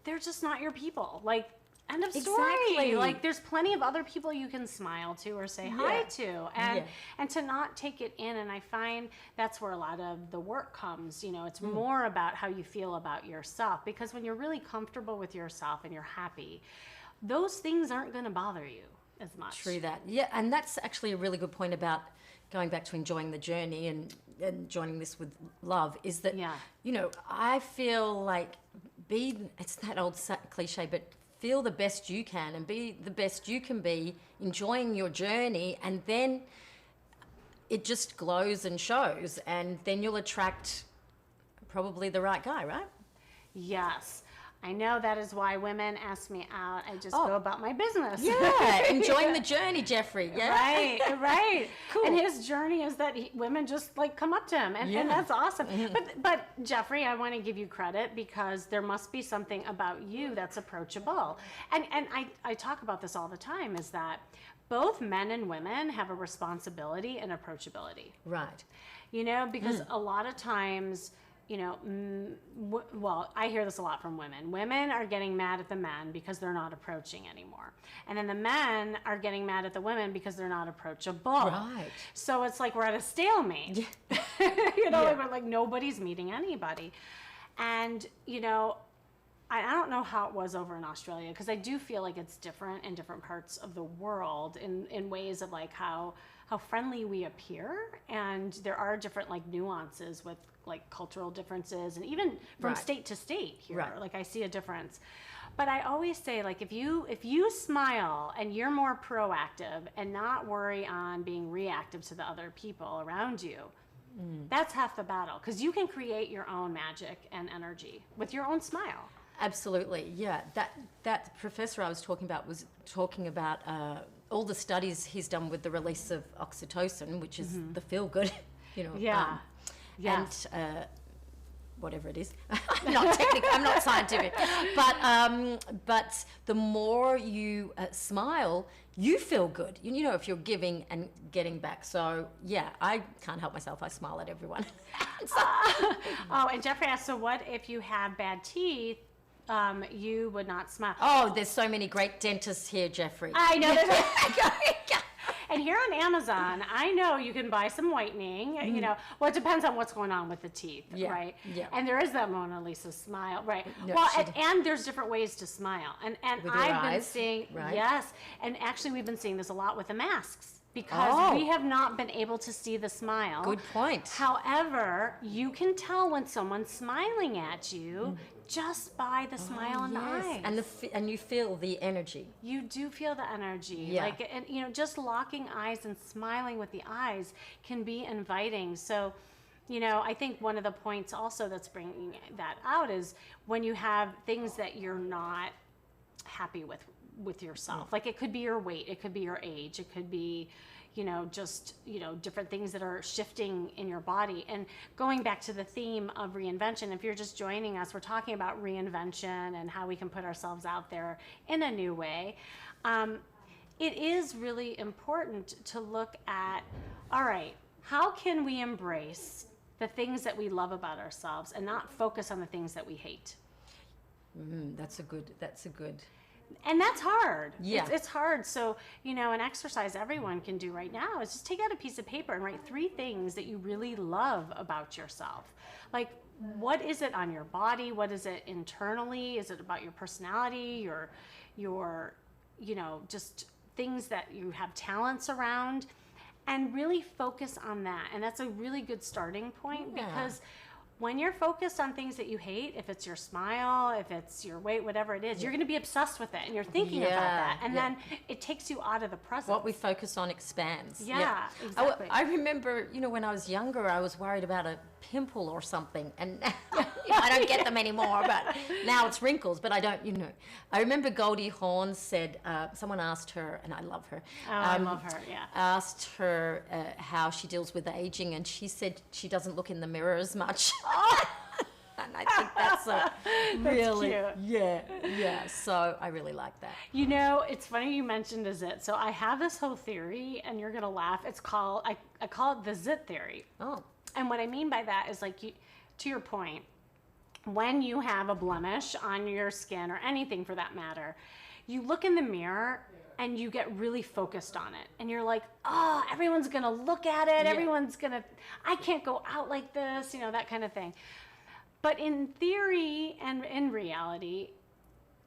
they're just not your people. Like, end of story. Exactly. Like, there's plenty of other people you can smile to or say hi to, and to not take it in. And I find that's where a lot of the work comes. You know, it's more about how you feel about yourself, because when you're really comfortable with yourself and you're happy, those things aren't going to bother you as much. True that. Yeah, and that's actually a really good point about going back to enjoying the journey and joining this with love, is that, you know, I feel like it's that old cliche, but feel the best you can and be the best you can be, enjoying your journey, and then it just glows and shows, and then you'll attract probably the right guy, right? Yes. I know that is why women ask me out. I just go about my business. Yeah, enjoying the journey, Jeffrey. Yeah, right. Cool. And his journey is that women just like come up to him, and that's awesome. But Jeffrey, I want to give you credit because there must be something about you that's approachable. And I talk about this all the time, is that both men and women have a responsibility and approachability. Right. You know, because a lot of times, you know, well, I hear this a lot from women. Women are getting mad at the men because they're not approaching anymore. And then the men are getting mad at the women because they're not approachable. Right. So it's like we're at a stalemate. You know, like nobody's meeting anybody. And, you know, I don't know how it was over in Australia, because I do feel like it's different in different parts of the world in ways of like how friendly we appear, and there are different like nuances with like cultural differences, and even from state to state here, like I see a difference. But I always say, like, if you smile and you're more proactive and not worry on being reactive to the other people around you, that's half the battle, because you can create your own magic and energy with your own smile. Absolutely, yeah. That professor I was talking about was talking about all the studies he's done with the release of oxytocin, which is the feel good, you know. And whatever it is. I'm not technical, I'm not scientific. But the more you smile, you feel good. You know, if you're giving and getting back. So yeah, I can't help myself. I smile at everyone. Oh, and Jeffrey asked, so what if you have bad teeth? You would not smile. Oh, there's so many great dentists here, Jeffrey. I know. And here on Amazon, I know you can buy some whitening. You know, well, it depends on what's going on with the teeth, right? Yeah. And there is that Mona Lisa smile, right? No, well, and there's different ways to smile. And I've been seeing, yes, and actually we've been seeing this a lot with the masks, because we have not been able to see the smile. Good point. However, you can tell when someone's smiling at you just by the smile in the eyes. And you feel the energy. You do feel the energy. Yeah. Like, and you know, just locking eyes and smiling with the eyes can be inviting. So, you know, I think one of the points also that's bringing that out is when you have things that you're not happy with yourself. Like, it could be your weight, it could be your age, it could be, you know, just, you know, different things that are shifting in your body. And going back to the theme of reinvention, if you're just joining us, we're talking about reinvention and how we can put ourselves out there in a new way. It is really important to look at, all right, how can we embrace the things that we love about ourselves and not focus on the things that we hate? That's a good. And that's hard. Yeah. It's hard. So, you know, an exercise everyone can do right now is just take out a piece of paper and write 3 things that you really love about yourself. Like, what is it on your body? What is it internally? Is it about your personality, your you know, just things that you have talents around? And really focus on that. And that's a really good starting point, because when you're focused on things that you hate, if it's your smile, if it's your weight, whatever it is, you're going to be obsessed with it, and you're thinking about that, and then it takes you out of the present. What we focus on expands. Yeah, exactly. I remember, you know, when I was younger, I was worried about a pimple or something, and you know, I don't get them anymore, but now it's wrinkles, but I don't, you know. I remember Goldie Hawn said, someone asked her, and I love her. Oh, I love her, yeah. Asked her how she deals with aging, and she said she doesn't look in the mirror as much. And I think that's really cute. Yeah. So I really like that. You know, it's funny you mentioned a zit. So I have this whole theory, and you're gonna laugh. It's called I call it the zit theory. Oh. And what I mean by that is, like, to your point, when you have a blemish on your skin or anything for that matter, you look in the mirror and you get really focused on it, and you're like, oh, everyone's gonna look at it. Everyone's gonna, I can't go out like this, you know, that kind of thing. But in theory and in reality,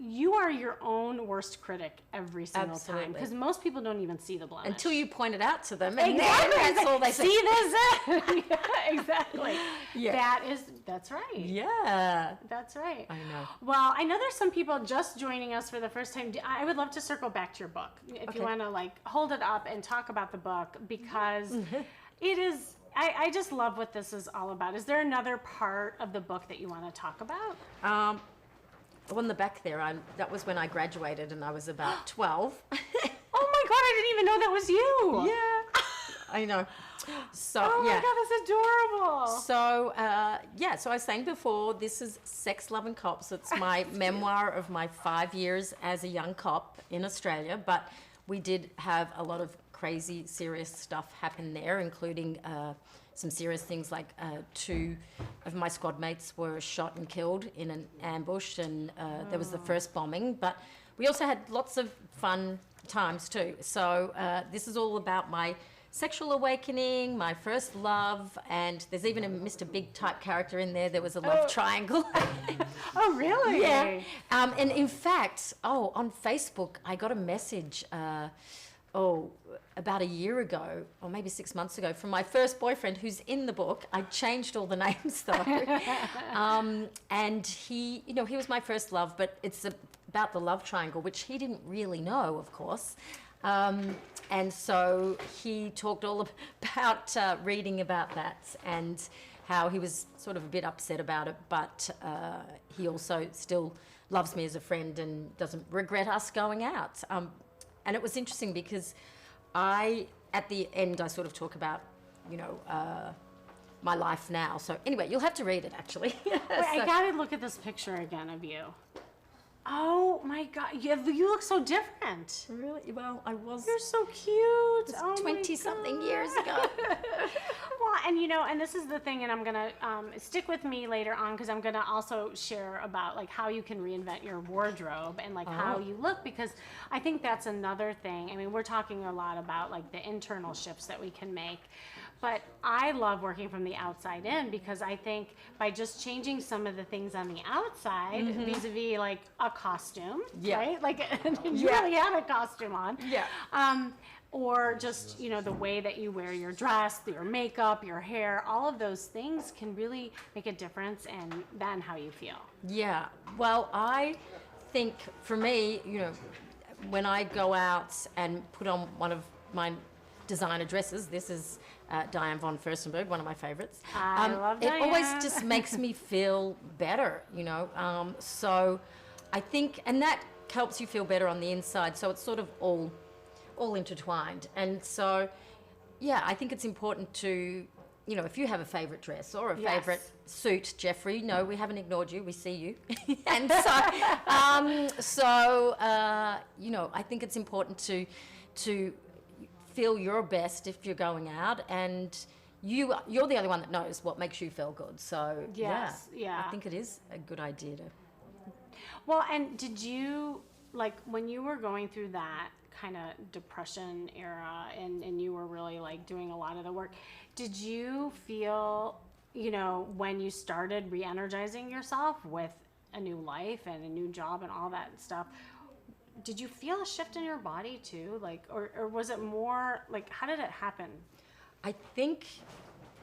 you are your own worst critic every single time, because most people don't even see the blemish until you point it out to them. And that's all they see. This, yeah, exactly. Yeah. That's right. Yeah, that's right. I know. Well, I know there's some people just joining us for the first time. I would love to circle back to your book if you want to, like, hold it up and talk about the book, because it is. I just love what this is all about. Is there another part of the book that you want to talk about? on the back there, that was when I graduated and I was about 12. Oh my God, I didn't even know that was you. Yeah, I know. So, oh my yeah. God, that's adorable. So, so I was saying before, this is Sex, Love and Cops. It's my memoir of my 5 years as a young cop in Australia, but we did have a lot of crazy, serious stuff happen there, including some serious things like 2 of my squad mates were shot and killed in an ambush, and there was the first bombing. But we also had lots of fun times too. So this is all about my sexual awakening, my first love, and there's even a Mr. Big type character in there. There was a love triangle. Oh, really? Yeah. And in fact, on Facebook, I got a message, about a year ago, or maybe 6 months ago, from my first boyfriend who's in the book. I changed all the names though. And he was my first love, but it's about the love triangle, which he didn't really know, of course. And so he talked all about reading about that and how he was sort of a bit upset about it, but he also still loves me as a friend and doesn't regret us going out. And it was interesting because at the end, I sort of talk about, my life now. So anyway, you'll have to read it, actually. Wait, I gotta look at this picture again of you. Oh my God, you look so different. Really? Well, I was. You're so cute. 20-something years ago. Well, and this is the thing, and I'm gonna stick with me later on because I'm gonna also share about like how you can reinvent your wardrobe and like how you look, because I think that's another thing. I mean, we're talking a lot about like the internal shifts that we can make, but I love working from the outside in, because I think by just changing some of the things on the outside, vis-a-vis like a costume, right? Like you really had a costume on. Yeah. Or just, the way that you wear your dress, your makeup, your hair, all of those things can really make a difference in then how you feel. Yeah. Well, I think for me, when I go out and put on one of my designer dresses, this is Diane von Furstenberg, one of my favorites. I love Diane. It always just makes me feel better, So I think, and that helps you feel better on the inside. So it's sort of all intertwined. And so, yeah, I think it's important to, if you have a favorite dress or a favorite suit, Jeffrey, no, we haven't ignored you. We see you. And so, I think it's important to feel your best if you're going out, and you're the only one that knows what makes you feel good. So, I think it is a good idea to. Well, and did you, like, when you were going through that kind of depression era and you were really like doing a lot of the work, did you feel, when you started re-energizing yourself with a new life and a new job and all that stuff, did you feel a shift in your body too? Like, or was it more like, how did it happen? I think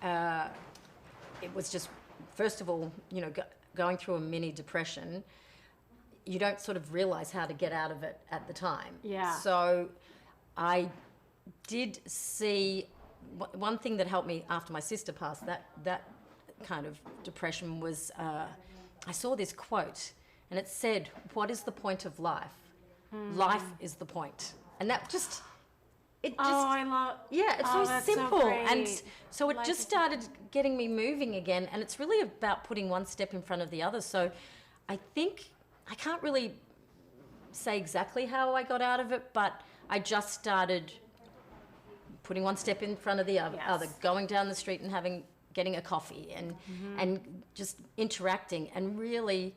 it was just, first of all, going through a mini depression, you don't sort of realize how to get out of it at the time. Yeah. So I did see one thing that helped me after my sister passed, that kind of depression was, I saw this quote and it said, "What is the point of life? Life is the point." And that just, I love. Yeah, it's so simple. So and so it just started getting me moving again. And it's really about putting one step in front of the other. So I think, I can't really say exactly how I got out of it, but I just started putting one step in front of the other, going down the street and getting a coffee and just interacting. And really,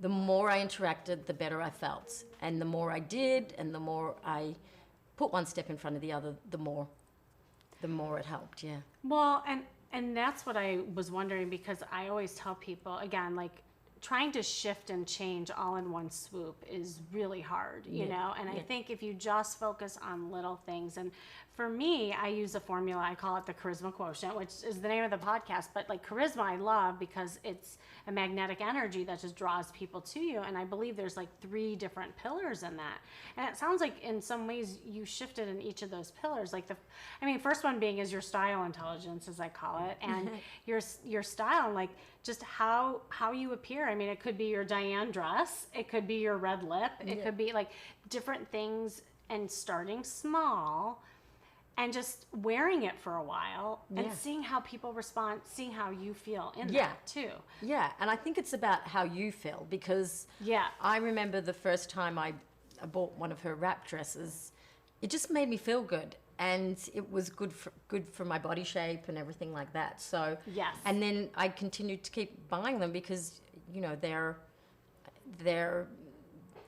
the more I interacted, the better I felt. And the more I did, and the more I put one step in front of the other, the more it helped, yeah. Well, and that's what I was wondering, because I always tell people, again, like, trying to shift and change all in one swoop is really hard, you know? And I think if you just focus on little things, and for me, I use a formula, I call it the charisma quotient, which is the name of the podcast, but like charisma I love because it's a magnetic energy that just draws people to you. And I believe there's like 3 different pillars in that. And it sounds like in some ways you shifted in each of those pillars. Like first one being is your style intelligence, as I call it, and your style, like just how you appear I mean, it could be your Diane dress, it could be your red lip, it could be like different things, and starting small and just wearing it for a while and seeing how people respond, seeing how you feel in that too. Yeah, and I think it's about how you feel, because I remember the first time I bought one of her wrap dresses, it just made me feel good. And it was good for my body shape and everything like that. So and then I continued to keep buying them because, you know, they're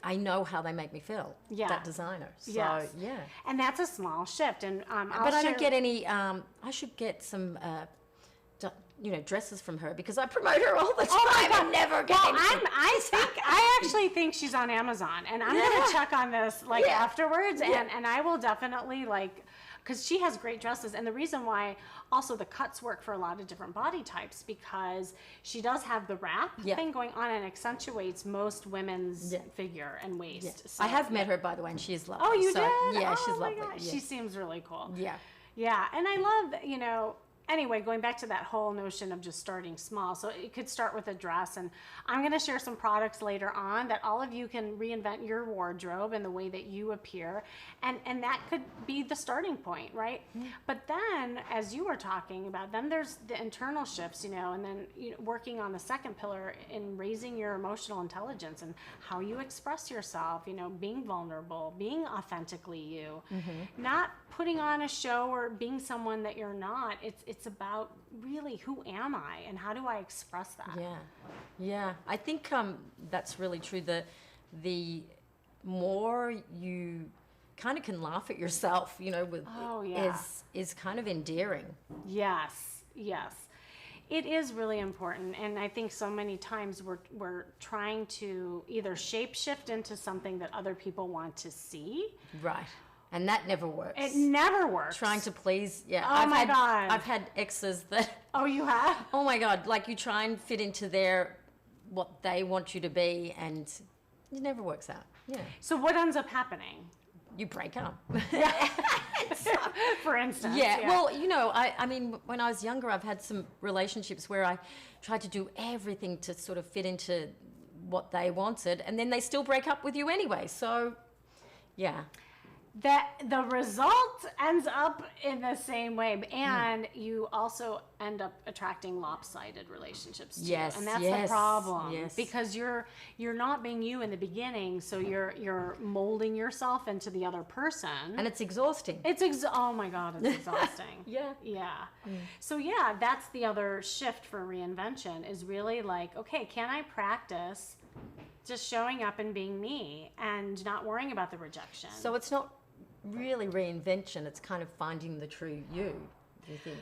I know how they make me feel. That designer. So and that's a small shift. And but I don't get any. I should get some. You know, dresses from her, because I promote her all the time. Oh my God. And never get anything. I actually think she's on Amazon, and I'm gonna check on this afterwards, and I will definitely because she has great dresses. And the reason why also the cuts work for a lot of different body types, because she does have the wrap thing going on and accentuates most women's figure and waist. So, I have met her, by the way, and she's lovely. Oh, you did? Yeah, oh she's my lovely. God. She seems really cool. Yeah, and I love, you know, anyway, going back to that whole notion of just starting small. So it could start with a dress, and I'm going to share some products later on that all of you can reinvent your wardrobe and the way that you appear. And that could be the starting point, right? But then, as you were talking about, then there's the internal shifts, you know, and then working on the second pillar in raising your emotional intelligence and how you express yourself, you know, being vulnerable, being authentically you, not putting on a show or being someone that you're not. It's about really, who am I and how do I express that? Yeah. I think that's really true. The more you kind of can laugh at yourself, you know, with is kind of endearing. Yes. It is really important, and I think so many times we're trying to either shape shift into something that other people want to see. Right. And that never works. It never works. Trying to please, Oh God. I've had exes that. Oh, you have? Oh my God! Like, you try and fit into what they want you to be, and it never works out. Yeah. So what ends up happening? You break up. For instance. Yeah. Well, you know, I mean, when I was younger, I've had some relationships where I tried to do everything to sort of fit into what they wanted, and then they still break up with you anyway. So, yeah. That the result ends up in the same way, and you also end up attracting lopsided relationships too. And that's the problem, because you're not being you in the beginning, so you're molding yourself into the other person, and it's exhausting. Oh my God, it's exhausting. So that's the other shift for reinvention, is really like, okay, can I practice just showing up and being me and not worrying about the rejection? So it's not really reinvention, it's kind of finding the true you, do you think?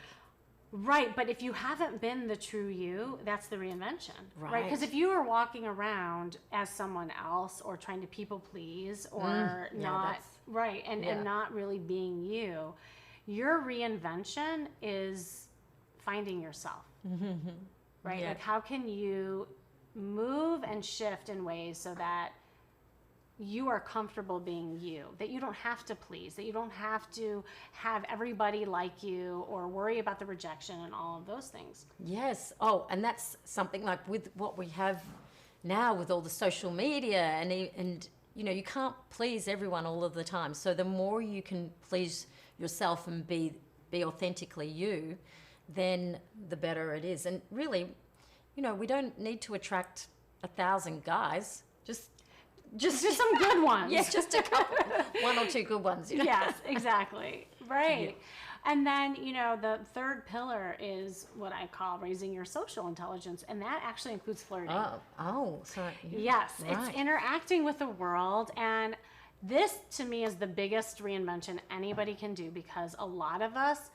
Right, but if you haven't been the true you, that's the reinvention, right? Because if you are walking around as someone else, or trying to people please, or and not really being you, your reinvention is finding yourself, right? Like, how can you move and shift in ways so that you are comfortable being you, that you don't have to please, that you don't have to have everybody like you or worry about the rejection and all of those things. Yes. Oh, and that's something like with what we have now with all the social media, and you know, you can't please everyone all of the time. So the more you can please yourself and be authentically you, then the better it is. And really, you know, we don't need to attract 1,000 guys. Just some good ones. Yes, just a couple, one or two good ones. You know? Yes, exactly. Right. Yeah. And then, you know, the third pillar is what I call raising your social intelligence, and that actually includes flirting. Sorry. Yes, it's interacting with the world, and this to me is the biggest reinvention anybody can do, because a lot of us,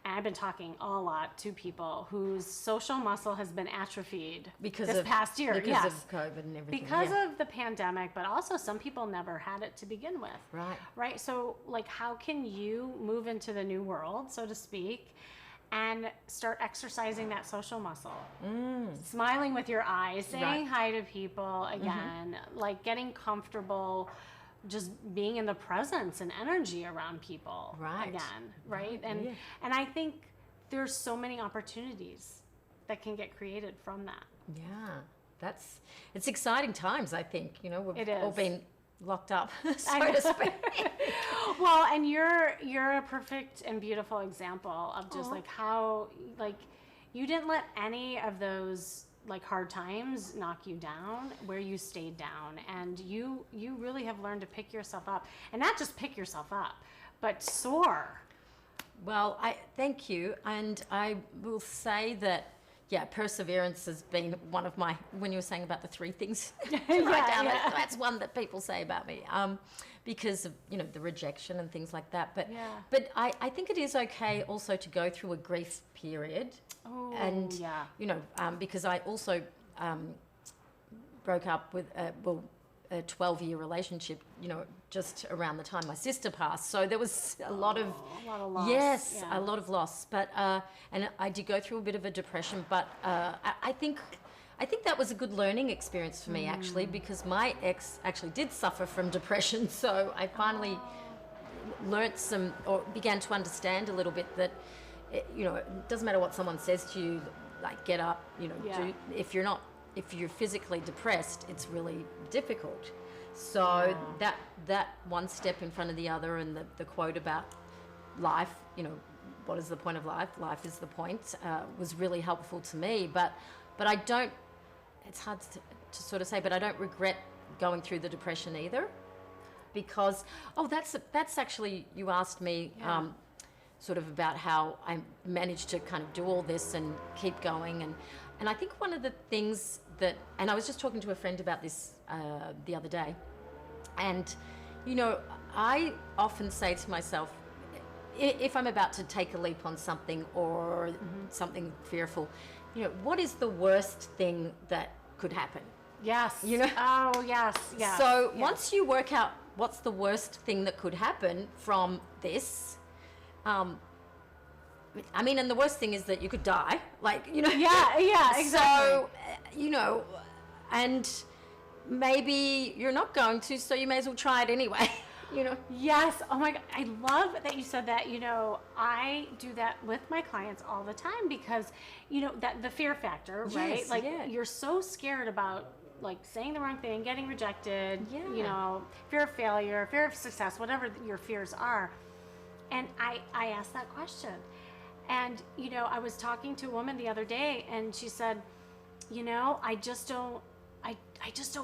and I've been talking a lot to people whose social muscle has been atrophied this past year. Because of COVID and everything. Because of the pandemic, but also some people never had it to begin with. Right. So, like, how can you move into the new world, so to speak, and start exercising that social muscle? Smiling with your eyes, saying hi to people again, like getting comfortable, just being in the presence and energy around people again, right? And I think there's so many opportunities that can get created from that. it's exciting times, I think. You know, we've all is. been locked up, so to speak. Well, and you're a perfect and beautiful example of just like how like you didn't let any of those like hard times knock you down, where you stayed down, and you really have learned to pick yourself up, and not just pick yourself up, but soar. Well, I thank you, and I will say that perseverance has been one of my, when you were saying about the 3 things to write down, that's one that people say about me, because of, you know, the rejection and things like that. But I think it is okay also to go through a grief period. You know, because I also broke up with a 12-year relationship, you know, just around the time my sister passed. So there was a lot of loss. Yes, a lot of loss. But and I did go through a bit of a depression. But I think that was a good learning experience for me, actually, because my ex actually did suffer from depression. So I finally learnt began to understand a little bit that, you know, it doesn't matter what someone says to you, like get up, you know, if you're physically depressed, it's really difficult. So that one step in front of the other, and the quote about life, you know, what is the point of life? Life is the point, was really helpful to me. But I don't, it's hard to sort of say, but I don't regret going through the depression either, because, that's actually, you asked me, sort of about how I managed to kind of do all this and keep going. And I think one of the things that, and I was just talking to a friend about this the other day, and, you know, I often say to myself, if I'm about to take a leap on something or something fearful, you know, what is the worst thing that could happen? Yes. You know? Oh, yes. So once you work out what's the worst thing that could happen from this, I mean, and the worst thing is that you could die, like, you know. Yeah, exactly. So, you know, and maybe you're not going to, so you may as well try it anyway, you know. Yes. Oh my God. I love that you said that. You know, I do that with my clients all the time because, you know, that the fear factor, right? Yes, like you're so scared about like saying the wrong thing, getting rejected, you know, fear of failure, fear of success, whatever your fears are. And I asked that question. And, you know, I was talking to a woman the other day, and she said, you know, I just don't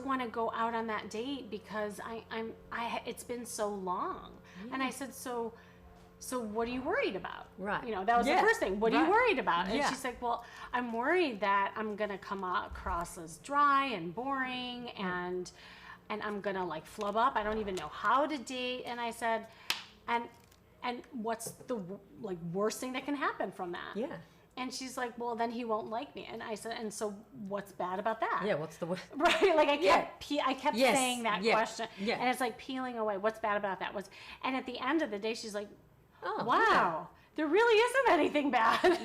want to go out on that date because it's been so long. And I said, so what are you worried about? Right. You know, that was the first thing. What are you worried about? And Yeah. she's like, well, I'm worried that I'm going to come across as dry and boring and I'm going to like flub up. I don't even know how to date. And I said, and what's the like worst thing that can happen from that? Yeah. And she's like, well, then he won't like me. And I said, and so what's bad about that? Yeah, what's the worst? Right, like I kept saying that question. Yeah. And it's like peeling away. What's bad about that? And at the end of the day, she's like, Oh, wow, there really isn't anything bad.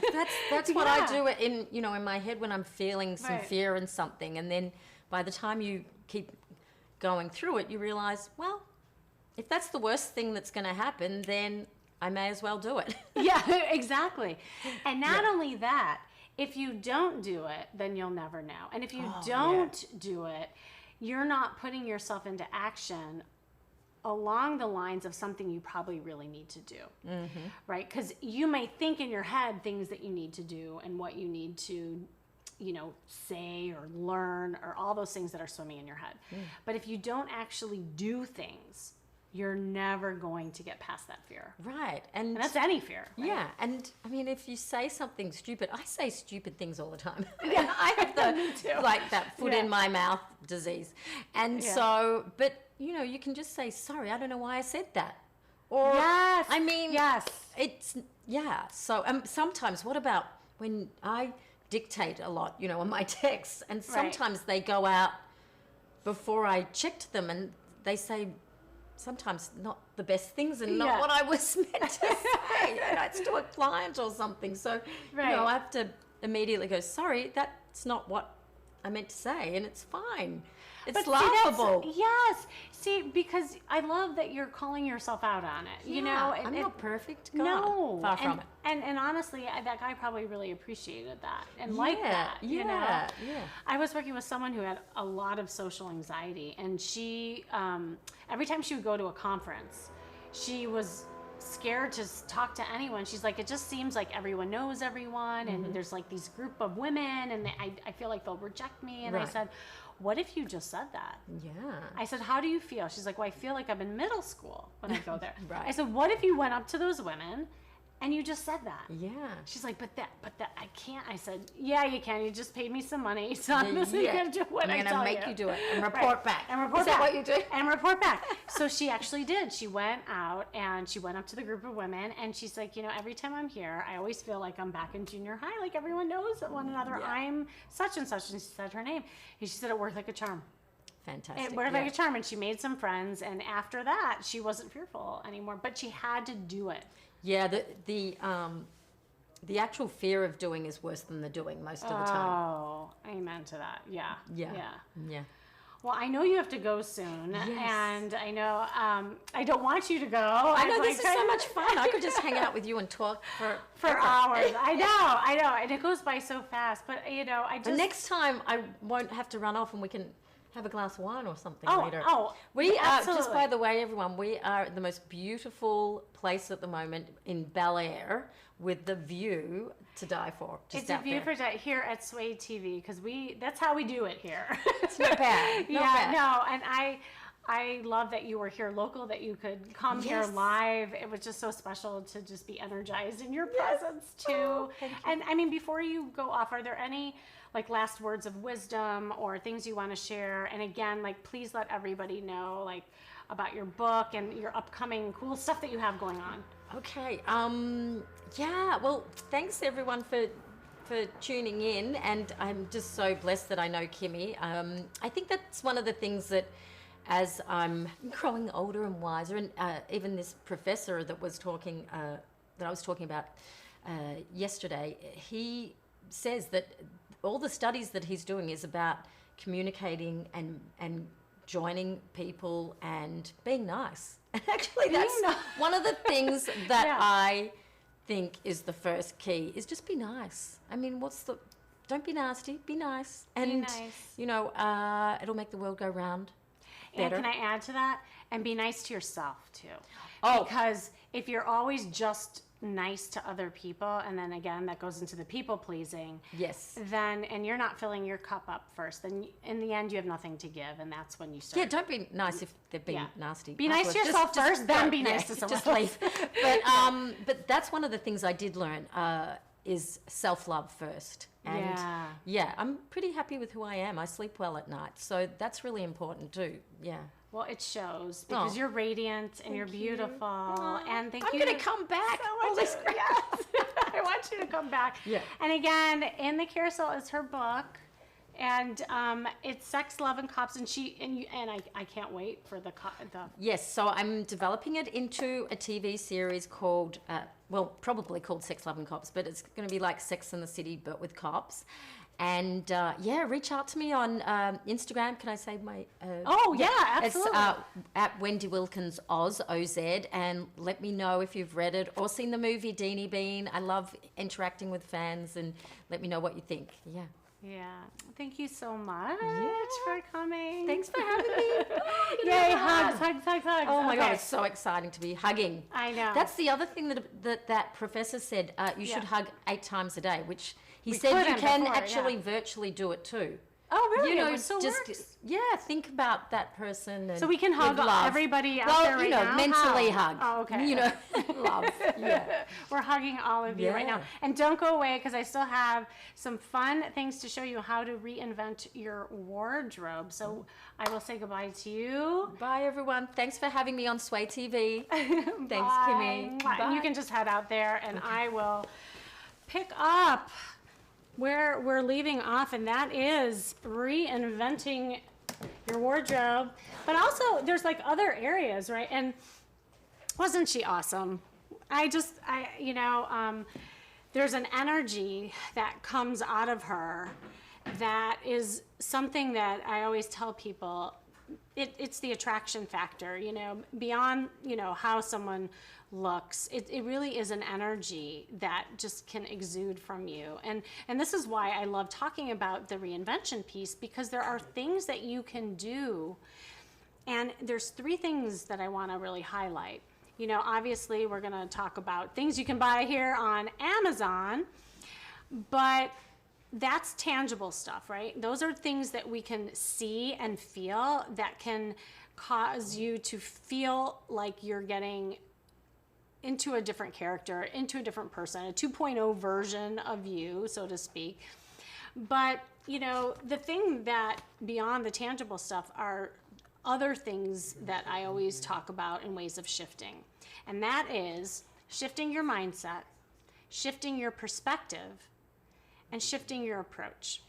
That's what I do in, you know, in my head when I'm feeling some Right. fear in something. And then by the time you keep going through it, you realize, well, if that's the worst thing that's going to happen, then I may as well do it. Yeah, exactly. And not only that, if you don't do it, then you'll never know. And if you don't do it, you're not putting yourself into action along the lines of something you probably really need to do, right? Because you may think in your head things that you need to do and what you need to, you know, say or learn or all those things that are swimming in your head. But if you don't actually do things, you're never going to get past that fear. Right. And that's any fear. Right? Yeah. And I mean, if you say something stupid, I say stupid things all the time. Yeah, I have the, like that foot in my mouth disease. And so, but you know, you can just say, sorry, I don't know why I said that. Or, I mean, it's, so sometimes, what about when I dictate a lot, you know, on my texts, and sometimes they go out before I checked them and they say, sometimes not the best things and not what I was meant to say. You know, it's to a client or something. So, you know, I have to immediately go, sorry, that's not what I meant to say, and it's fine. It's see, laughable. Yes. See, because I love that you're calling yourself out on it. You know, I'm not perfect. God, no, far from it. And honestly, that guy probably really appreciated that and liked that. Yeah, You know? yeah. I was working with someone who had a lot of social anxiety, and she, every time she would go to a conference, she was scared to talk to anyone. She's like, it just seems like everyone knows everyone, and there's like these group of women, and I feel like they'll reject me. And I said, what if you just said that? Yeah. I said, how do you feel? She's like, well, I feel like I'm in middle school when I go there. Right. I said, what if you went up to those women and you just said that? Yeah. She's like, but that I can't. I said, yeah, you can. You just paid me some money, so I'm just gonna do what I tell you. I'm gonna make you do it and report back. And report Is back. that what you do? And report back. So she actually did. She went out and she went up to the group of women, and she's like, you know, every time I'm here, I always feel like I'm back in junior high. Like everyone knows one another. Yeah. I'm such and such, and she said her name. And she said it worked like a charm. Fantastic. It worked like a charm, and she made some friends, and after that, she wasn't fearful anymore. But she had to do it. Yeah, the actual fear of doing is worse than the doing most of the time. Oh, amen to that. Yeah. Yeah. Well, I know you have to go soon, Yes. and I know I don't want you to go. I know this is so much fun. I could just hang out with you and talk for hours. I know, and it goes by so fast. But you know, I just the next time I won't have to run off, and we can have a glass of wine or something later. We are, just by the way, everyone, we are at the most beautiful place at the moment in Bel Air with the view to die for. It's a view for here at Sway TV, because that's how we do it here. It's not bad. And I love that you were here local, that you could come here live. It was just so special to just be energized in your presence too. Oh, thank you. And I mean, before you go off, are there any like last words of wisdom or things you want to share? And again, like, please let everybody know like about your book and your upcoming cool stuff that you have going on. Okay. Well, thanks everyone for tuning in, and I'm just so blessed that I know Kimmy. I think that's one of the things that, as I'm growing older and wiser, and even this professor that was talking, that I was talking about yesterday, he says that all the studies that he's doing is about communicating and joining people and being nice. And actually, that's one of the things that I think is the first key, is just be nice. I mean, don't be nasty, be nice. And, you know, it'll make the world go round better. And can I add to that? And be nice to yourself, too. Oh. Because if you're always just nice to other people, and then again that goes into the people pleasing, then and you're not filling your cup up first, then in the end you have nothing to give, and that's when you start. Don't be nice if they're being nasty. Be nice to yourself first, then be nice to someone just else. leave. But that's one of the things I did learn, is self-love first. And I'm pretty happy with who I am. I sleep well at night, so that's really important too. Well, it shows, because you're radiant and you're beautiful. And I'm going to come back. So much. I want you to come back. Yeah. And again, In the Carousel is her book. And it's Sex, Love, and Cops, and I can't wait for the. Yes, so I'm developing it into a TV series called, probably called Sex, Love, and Cops, but it's going to be like Sex and the City, but with cops. And reach out to me on Instagram. Can I say my? Absolutely. It's at Wendy Wilkins Oz, and let me know if you've read it or seen the movie Deanie Bean. I love interacting with fans, and let me know what you think. Yeah. Thank you so much for coming. Thanks for having me. Yay, hugs. Oh my God, it's so exciting to be hugging. I know. That's the other thing that professor said, you should hug 8 times a day, which he said you can actually virtually do it too. Oh, really? You know, it so just works. Think about that person. And so we can hug everybody out there right now? Mentally hug. Oh, okay. You know, love. Yeah. We're hugging all of you right now. And don't go away, because I still have some fun things to show you how to reinvent your wardrobe. So I will say goodbye to you. Bye, everyone. Thanks for having me on Sway TV. Thanks, Kimmy. Bye. And you can just head out there, and I will pick up where we're leaving off, and that is reinventing your wardrobe. But also, there's like other areas, right? And wasn't she awesome? There's an energy that comes out of her, that is something that I always tell people. It's the attraction factor, you know, beyond, you know, how someone looks. It really is an energy that just can exude from you. And this is why I love talking about the reinvention piece, because there are things that you can do. And there's 3 things that I want to really highlight. You know, obviously we're going to talk about things you can buy here on Amazon, but that's tangible stuff, right? Those are things that we can see and feel that can cause you to feel like you're getting into a different character, into a different person, a 2.0 version of you, so to speak. But, you know, the thing that beyond the tangible stuff are other things that I always talk about in ways of shifting. And that is shifting your mindset, shifting your perspective, and shifting your approach.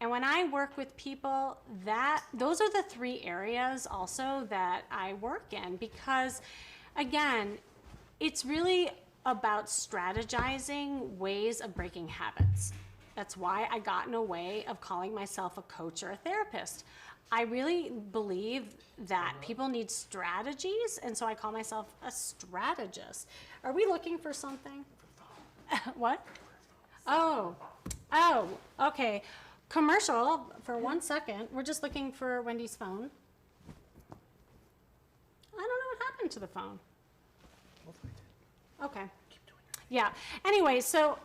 And when I work with people, those are the 3 areas also that I work in, because again, it's really about strategizing ways of breaking habits. That's why I got in a way of calling myself a coach or a therapist. I really believe that people need strategies, and so I call myself a strategist. Are we looking for something? What? Oh, okay. Commercial for 1 second. We're just looking for Wendy's phone. I don't know what happened to the phone. Okay. Yeah. Anyway, so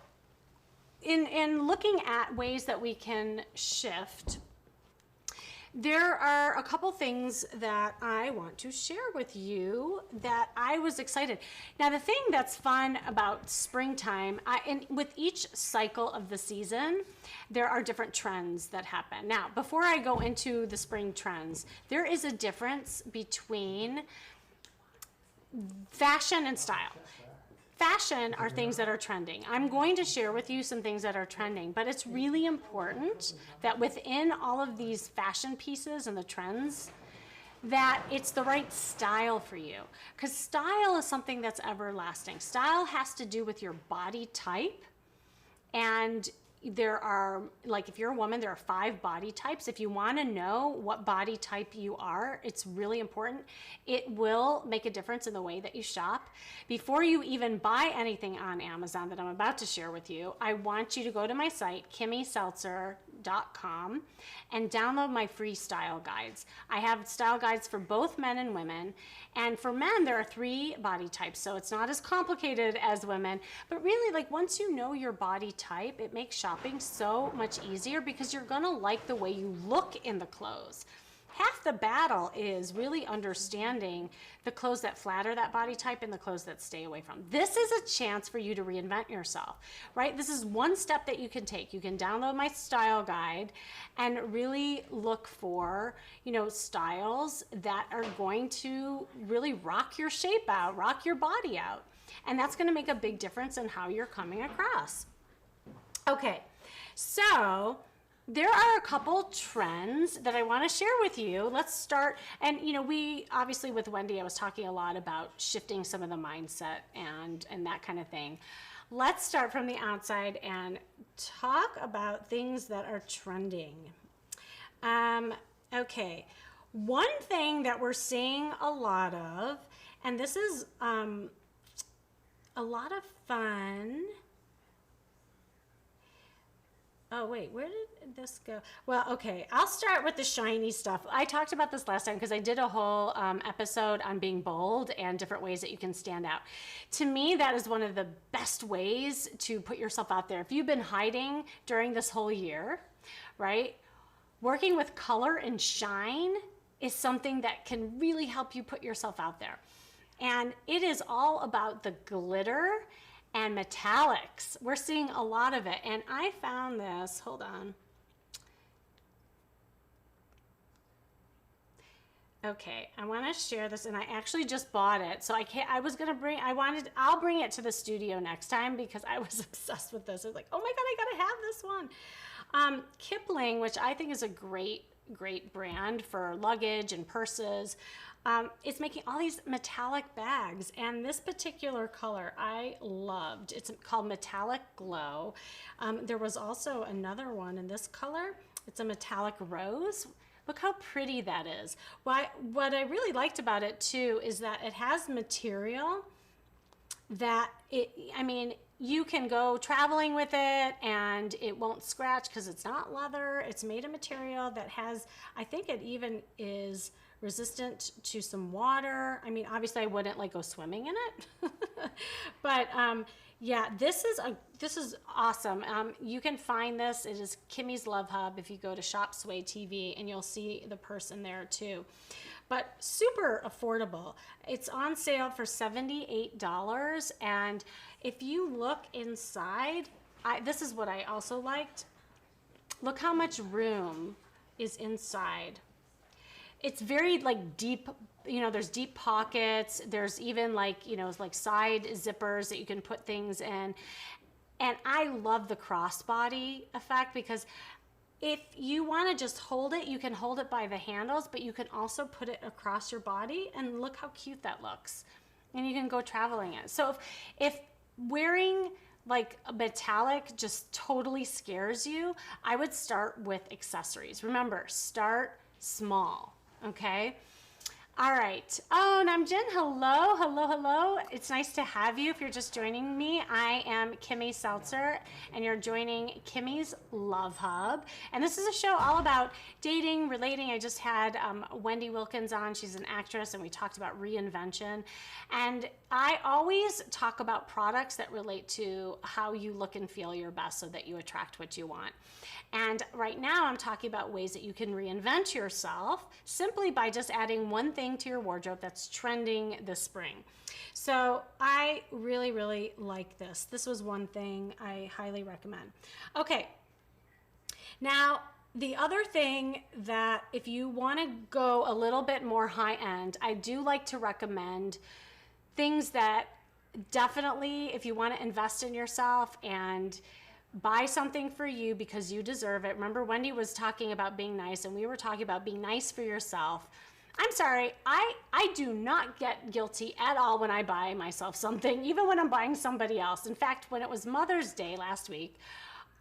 in looking at ways that we can shift, there are a couple things that I want to share with you that I was excited. Now, the thing that's fun about springtime, and with each cycle of the season, there are different trends that happen. Now, before I go into the spring trends, there is a difference between fashion and style. Fashion are things that are trending. I'm going to share with you some things that are trending, but it's really important that within all of these fashion pieces and the trends, that it's the right style for you. Because style is something that's everlasting. Style has to do with your body type, and there are, like if you're a woman, there are 5 body types. If you want to know what body type you are, it's really important. It will make a difference in the way that you shop. Before you even buy anything on Amazon that I'm about to share with you, I want you to go to my site, kimmyseltzer.com, and download my free style guides. I have style guides for both men and women. And for men, there are 3 body types, so it's not as complicated as women. But really, like once you know your body type, it makes shopping so much easier because you're gonna like the way you look in the clothes. Half the battle is really understanding the clothes that flatter that body type and the clothes that stay away from. This is a chance for you to reinvent yourself, right? This is one step that you can take. You can download my style guide and really look for, you know, styles that are going to really rock your shape out, rock your body out. And that's gonna make a big difference in how you're coming across. Okay, so there are a couple trends that I want to share with you. Let's start, and you know, we obviously with Wendy, I was talking a lot about shifting some of the mindset and that kind of thing. Let's start from the outside and talk about things that are trending. Okay, one thing that we're seeing a lot of, and this is a lot of fun. Oh, wait, where did this go? Well, okay, I'll start with the shiny stuff. I talked about this last time because I did a whole episode on being bold and different ways that you can stand out. To me, that is one of the best ways to put yourself out there. If you've been hiding during this whole year, right, working with color and shine is something that can really help you put yourself out there. And it is all about the glitter and metallics. We're seeing a lot of it. And I found this, hold on. Okay, I want to share this, and I actually just bought it. So I'll bring it to the studio next time because I was obsessed with this. I was like, oh my God, I gotta have this one. Kipling, which I think is a great brand for luggage and purses. It's making all these metallic bags, and this particular color I loved. It's called Metallic Glow. There was also another one in this color. It's a metallic rose. Look how pretty that is. What I really liked about it too is that it has material that you can go traveling with it and it won't scratch because it's not leather. It's made of material that has, I think it even is resistant to some water. I mean, obviously I wouldn't like go swimming in it, but yeah, this is awesome. You can find this. It is Kimmy's Love Hub if you go to Shop Sway TV, and you'll see the purse in there too. But super affordable. It's on sale for $78, and if you look inside, this is what I also liked. Look how much room is inside. It's very like deep, there's deep pockets. There's even like, like side zippers that you can put things in. And I love the crossbody effect because if you want to just hold it, you can hold it by the handles, but you can also put it across your body, and look how cute that looks. And you can go traveling in. So if wearing like a metallic just totally scares you, I would start with accessories. Remember, start small. Okay. All right. Oh, Namjin, hello, hello, hello. It's nice to have you. If you're just joining me, I am Kimmy Seltzer, and you're joining Kimmy's Love Hub. And this is a show all about dating, relating. I just had Wendy Wilkins on. She's an actress, and we talked about reinvention. And I always talk about products that relate to how you look and feel your best so that you attract what you want. And right now I'm talking about ways that you can reinvent yourself simply by just adding one thing to your wardrobe that's trending this spring. So I really, really like this. This was one thing I highly recommend. Okay. Now, the other thing that if you want to go a little bit more high end, I do like to recommend things that definitely, if you want to invest in yourself and buy something for you because you deserve it. Remember, Wendy was talking about being nice, and we were talking about being nice for yourself. I'm sorry, I do not get guilty at all when I buy myself something, even when I'm buying somebody else. In fact, when it was Mother's Day last week,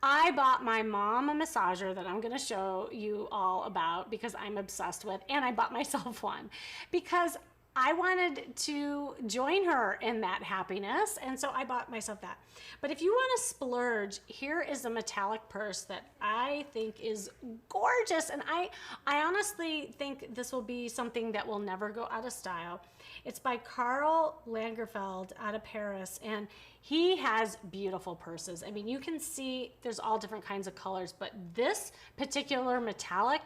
I bought my mom a massager that I'm going to show you all about because I'm obsessed with, and I bought myself one because I wanted to join her in that happiness, and so I bought myself that. But if you want to splurge, here is a metallic purse that I think is gorgeous, and I honestly think this will be something that will never go out of style. It's by Karl Lagerfeld out of Paris, and he has beautiful purses. I mean, you can see there's all different kinds of colors, but this particular metallic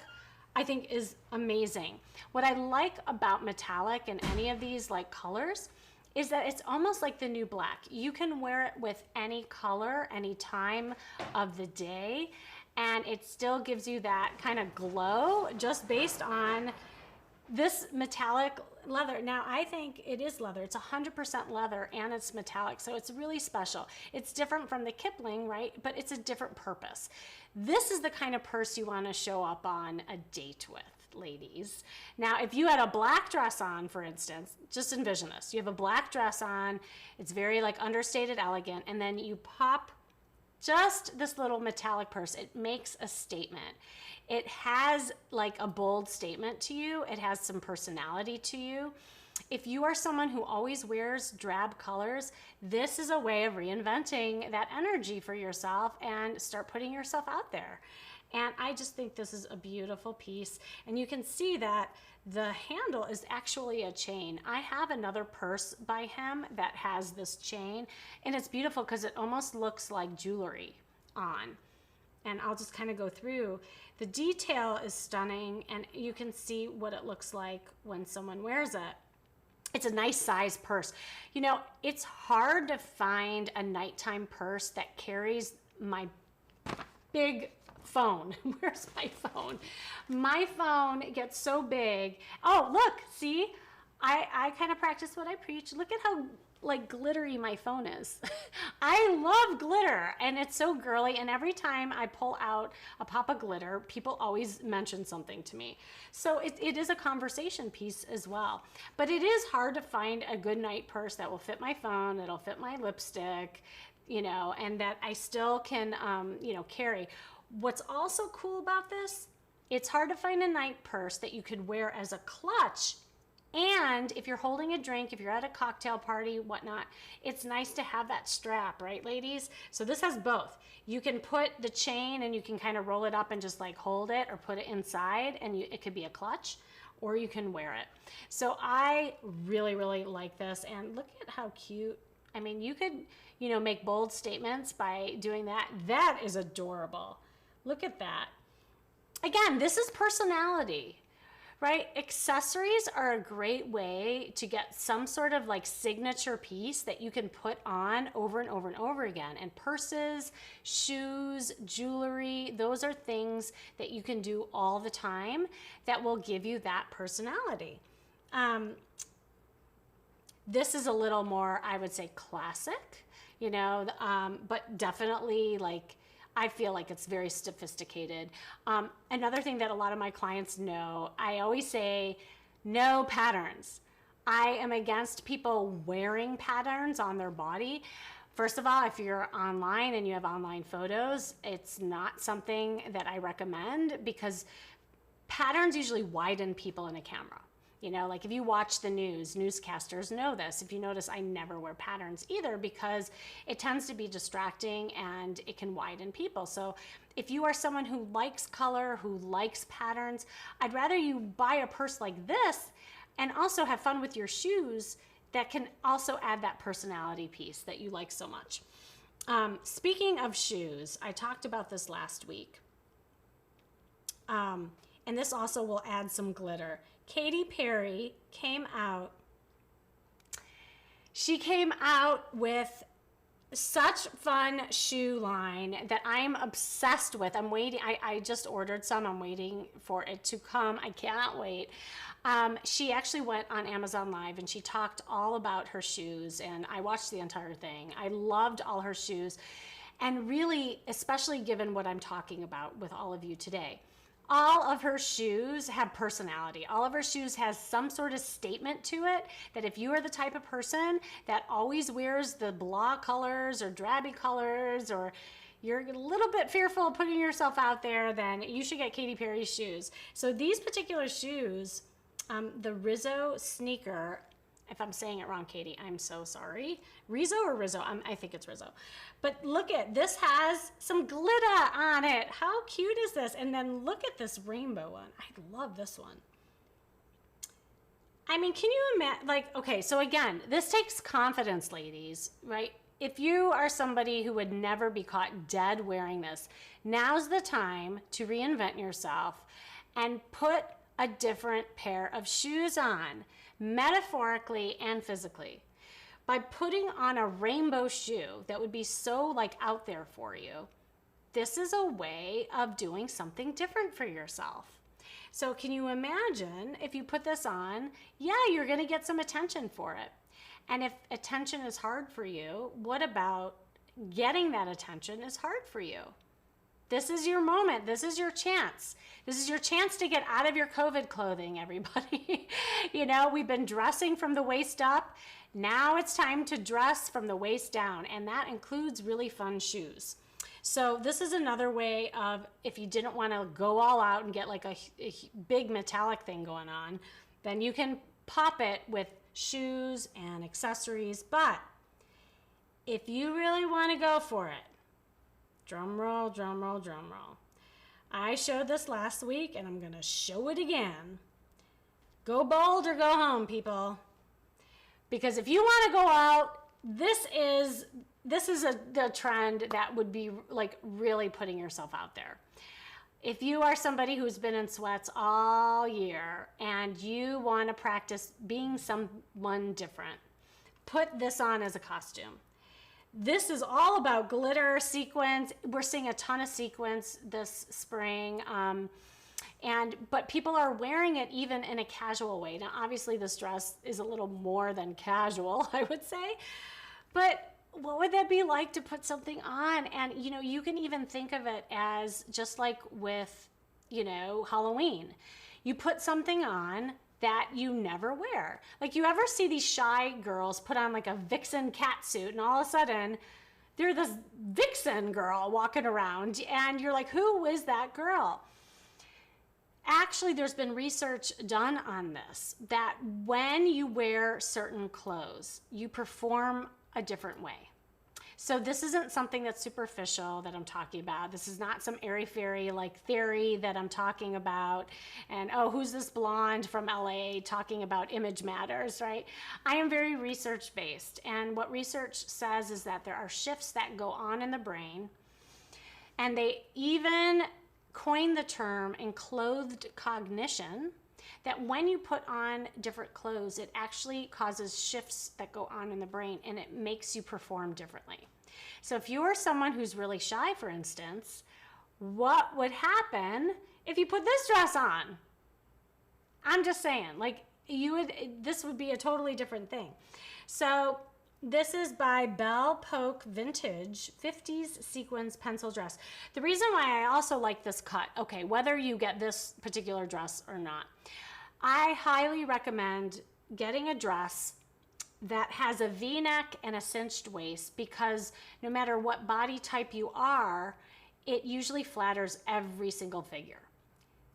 I think is amazing. What I like about metallic and any of these like colors is that it's almost like the new black. You can wear it with any color, any time of the day, and it still gives you that kind of glow just based on this metallic leather. Now, I think it is leather. It's 100% leather, and it's metallic, so it's really special. It's different from the Kipling, right? But it's a different purpose. This is the kind of purse you want to show up on a date with, ladies. Now, if you had a black dress on, for instance, just envision this. You have a black dress on. It's very like understated, elegant, and then you pop just this little metallic purse. It makes a statement. It has like a bold statement to you. It has some personality to you. If you are someone who always wears drab colors, this is a way of reinventing that energy for yourself and start putting yourself out there. And I just think this is a beautiful piece. And you can see that the handle is actually a chain. I have another purse by him that has this chain, and it's beautiful because it almost looks like jewelry on. And I'll just kind of go through. The detail is stunning, and you can see what it looks like when someone wears it. It's a nice size purse. You know, it's hard to find a nighttime purse that carries my big phone. Where's my phone? My phone gets so big. Oh, look, see? I kind of practice what I preach. Look at how like glittery my phone is. I love glitter and it's so girly, and every time I pull out a pop of glitter, people always mention something to me. So it is a conversation piece as well. But it is hard to find a good night purse that will fit my phone, that'll fit my lipstick, you know, and that I still can, you know, carry. What's also cool about this, it's hard to find a night purse that you could wear as a clutch. And if you're holding a drink, if you're at a cocktail party, whatnot, it's nice to have that strap, right, ladies? So this has both. You can put the chain and you can kind of roll it up and just like hold it, or put it inside and it could be a clutch, or you can wear it. So I really, really like this. And look at how cute. I mean, you could, you know, make bold statements by doing that. That is adorable. Look at that. Again, this is personality. Right? Accessories are a great way to get some sort of like signature piece that you can put on over and over and over again. And purses, shoes, jewelry, those are things that you can do all the time that will give you that personality. This is a little more, I would say, classic, you know, but definitely like, I feel like it's very sophisticated. Another thing that a lot of my clients know, I always say, no patterns. I am against people wearing patterns on their body. First of all, if you're online and you have online photos, it's not something that I recommend, because patterns usually widen people in a camera. You know, like if you watch the news, newscasters know this. If you notice, I never wear patterns either, because it tends to be distracting and it can widen people. So if you are someone who likes color, who likes patterns, I'd rather you buy a purse like this and also have fun with your shoes that can also add that personality piece that you like so much. Speaking of shoes, I talked about this last week. And this also will add some glitter. Katy Perry came out. She came out with such fun shoe line that I'm obsessed with. I'm waiting. I just ordered some. I'm waiting for it to come. I cannot wait. She actually went on Amazon Live and she talked all about her shoes, and I watched the entire thing. I loved all her shoes, and really, especially given what I'm talking about with all of you today. All of her shoes have personality. All of her shoes has some sort of statement to it, that if you are the type of person that always wears the blah colors or drabby colors, or you're a little bit fearful of putting yourself out there, then you should get Katy Perry's shoes. So these particular shoes, the Rizzo sneaker, if I'm saying it wrong, Katie, I'm so sorry. Rizzo or Rizzo? I think it's Rizzo. But look at, this has some glitter on it. How cute is this? And then look at this rainbow one. I love this one. I mean, can you imagine, like, okay, so again, this takes confidence, ladies, right? If you are somebody who would never be caught dead wearing this, now's the time to reinvent yourself and put a different pair of shoes on, metaphorically and physically. By putting on a rainbow shoe that would be so like out there for you, this is a way of doing something different for yourself. So can you imagine if you put this on, yeah, you're gonna get some attention for it. And if attention is hard for you, what about getting that attention is hard for you? This is your moment. This is your chance. This is your chance to get out of your COVID clothing, everybody. You know, we've been dressing from the waist up. Now it's time to dress from the waist down, and that includes really fun shoes. So this is another way of, if you didn't want to go all out and get like a big metallic thing going on, then you can pop it with shoes and accessories. But if you really want to go for it, drum roll, drum roll, drum roll. I showed this last week and I'm going to show it again. Go bold or go home, people. Because if you want to go out, this is the trend that would be like really putting yourself out there. If you are somebody who's been in sweats all year and you want to practice being someone different, put this on as a costume. This is all about glitter, sequins. We're seeing a ton of sequins this spring. But people are wearing it even in a casual way. Now, obviously this dress is a little more than casual, I would say, but what would that be like to put something on? And, you know, you can even think of it as just like with, you know, Halloween. You put something on that you never wear. Like, you ever see these shy girls put on like a vixen cat suit, and all of a sudden they're this vixen girl walking around, and you're like, who is that girl? Actually, there's been research done on this, that when you wear certain clothes, you perform a different way. So this isn't something that's superficial that I'm talking about. This is not some airy-fairy like theory that I'm talking about. And, oh, who's this blonde from LA talking about image matters, right? I am very research-based. And what research says is that there are shifts that go on in the brain. And they even coined the term enclothed cognition, that when you put on different clothes, it actually causes shifts that go on in the brain, and it makes you perform differently. So if you are someone who's really shy, for instance, what would happen if you put this dress on? I'm just saying, like, this would be a totally different thing. So this is by Belle Polk Vintage 50s Sequins Pencil Dress. The reason why I also like this cut, okay, whether you get this particular dress or not, I highly recommend getting a dress that has a V-neck and a cinched waist, because no matter what body type you are, it usually flatters every single figure.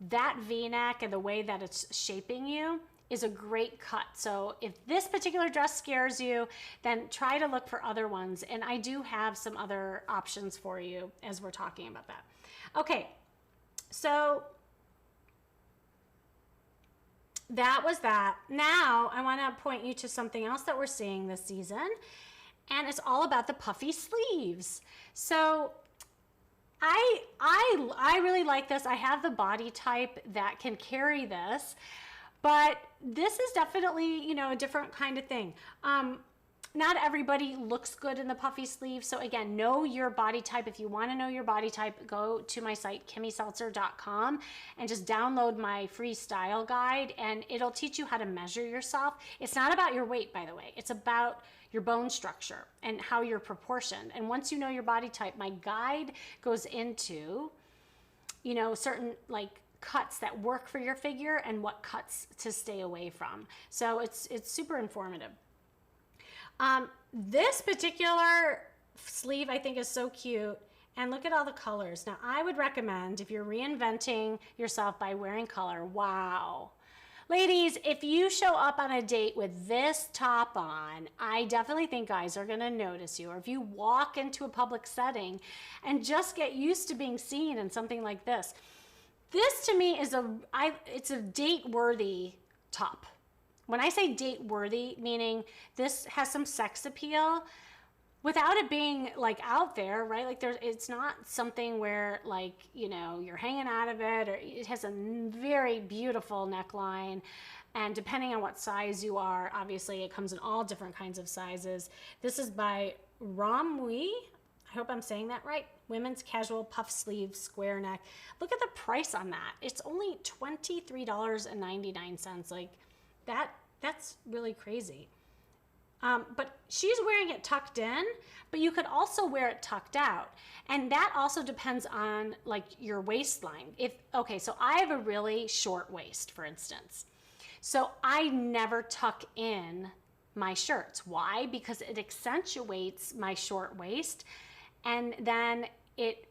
That V-neck and the way that it's shaping you is a great cut. So if this particular dress scares you, then try to look for other ones. And I do have some other options for you as we're talking about that. Okay, so that was that. Now I want to point you to something else that we're seeing this season, and it's all about the puffy sleeves. So I really like this. I have the body type that can carry this, but this is definitely, you know, a different kind of thing. Not everybody looks good in the puffy sleeve. So again, know your body type. If you want to know your body type, go to my site, kimmyseltzer.com, and just download my free style guide, and it'll teach you how to measure yourself. It's not about your weight, by the way. It's about your bone structure and how you're proportioned. And once you know your body type, my guide goes into, you know, certain like cuts that work for your figure and what cuts to stay away from. So it's super informative. This particular sleeve I think is so cute, and look at all the colors. Now I would recommend, if you're reinventing yourself by wearing color, wow. Ladies, if you show up on a date with this top on, I definitely think guys are gonna notice you. Or if you walk into a public setting and just get used to being seen in something like this. This to me is it's a date-worthy top. When I say date worthy, meaning this has some sex appeal without it being like out there, right? Like it's not something where like, you know, you're hanging out of it, or it has a very beautiful neckline. And depending on what size you are, obviously it comes in all different kinds of sizes. This is by Ramwi. I hope I'm saying that right. Women's casual puff sleeve square neck. Look at the price on that. It's only $23.99. Like, that's really crazy. But she's wearing it tucked in, but you could also wear it tucked out. And that also depends on like your waistline. Okay, so I have a really short waist, for instance. So I never tuck in my shirts. Why? Because it accentuates my short waist, and then it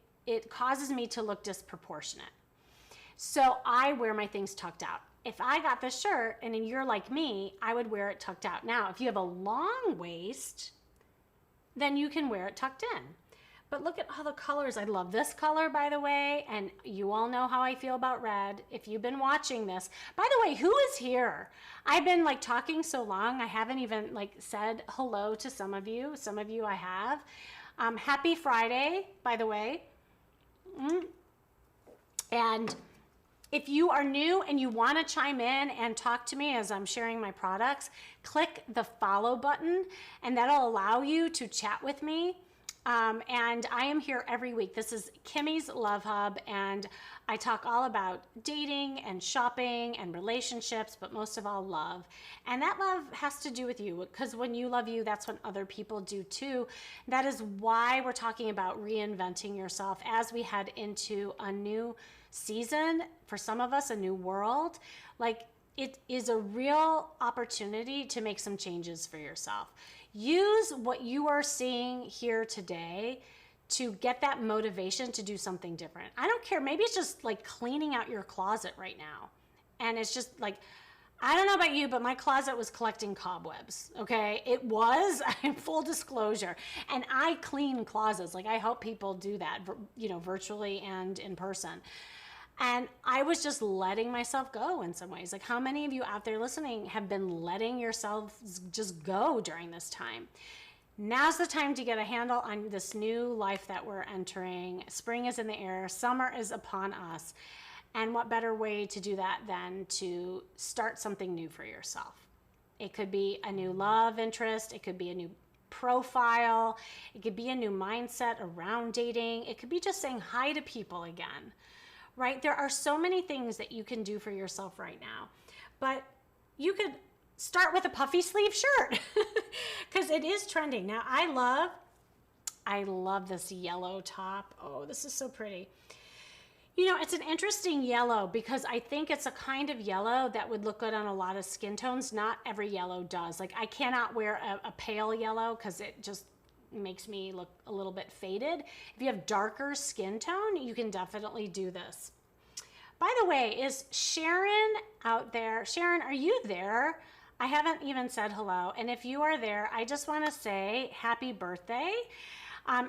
causes me to look disproportionate. So I wear my things tucked out. If I got this shirt and then you're like me, I would wear it tucked out. Now, if you have a long waist, then you can wear it tucked in. But look at all the colors. I love this color, by the way, and you all know how I feel about red if you've been watching this. By the way, who is here? I've been like talking so long, I haven't even like said hello to some of you. Some of you I have. Happy Friday, by the way. And if you are new and you want to chime in and talk to me as I'm sharing my products, click the follow button, and that'll allow you to chat with me. And I am here every week. This is Kimmy's Love Hub, and I talk all about dating and shopping and relationships, but most of all, love. And that love has to do with you, because when you love you, that's when other people do too. That is why we're talking about reinventing yourself as we head into a new season, for some of us, a new world. Like, it is a real opportunity to make some changes for yourself. Use what you are seeing here today to get that motivation to do something different. I don't care. Maybe it's just like cleaning out your closet right now. And it's just like, I don't know about you, but my closet was collecting cobwebs, okay? It was, full disclosure. And I clean closets. Like, I help people do that, virtually and in person. And I was just letting myself go in some ways. Like, how many of you out there listening have been letting yourselves just go during this time? Now's the time to get a handle on this new life that we're entering. Spring is in the air. Summer is upon us. And what better way to do that than to start something new for yourself? It could be a new love interest. It could be a new profile. It could be a new mindset around dating. It could be just saying hi to people again. Right? There are so many things that you can do for yourself right now, but you could start with a puffy sleeve shirt because it is trending. Now, I love this yellow top. Oh, this is so pretty. It's an interesting yellow because I think it's a kind of yellow that would look good on a lot of skin tones. Not every yellow does. Like, I cannot wear a pale yellow because it just makes me look a little bit faded. If you have darker skin tone, you can definitely do this. By the way, is Sharon out there? Sharon, are you there? I haven't even said hello. And if you are there, I just want to say happy birthday.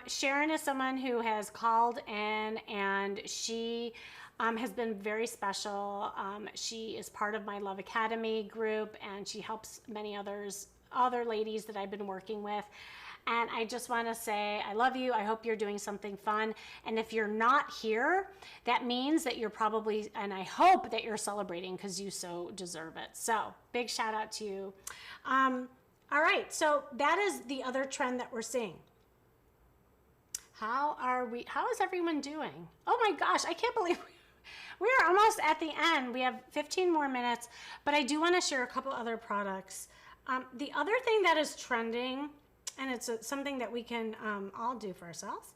Sharon is someone who has called in, and she has been very special. She is part of my Love Academy group, and she helps many other ladies that I've been working with. And I just want to say, I love you. I hope you're doing something fun. And if you're not here, that means that you're probably, and I hope that you're celebrating because you so deserve it. So big shout out to you. All right. So that is the other trend that we're seeing. How is everyone doing? Oh my gosh, I can't believe we are almost at the end. We have 15 more minutes, but I do want to share a couple other products. The other thing that is trending, and it's something that we can all do for ourselves.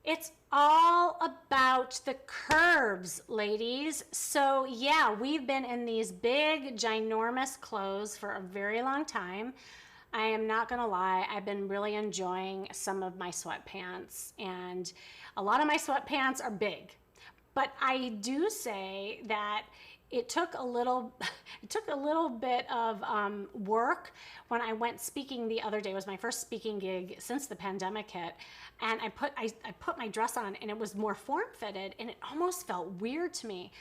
It's all about the curves, ladies. So yeah, we've been in these big, ginormous clothes for a very long time. I am not gonna lie, I've been really enjoying some of my sweatpants, and a lot of my sweatpants are big. But I do say that it took a little bit of work when I went speaking the other day. It was my first speaking gig since the pandemic hit, and I put my dress on, and it was more form-fitted, and it almost felt weird to me.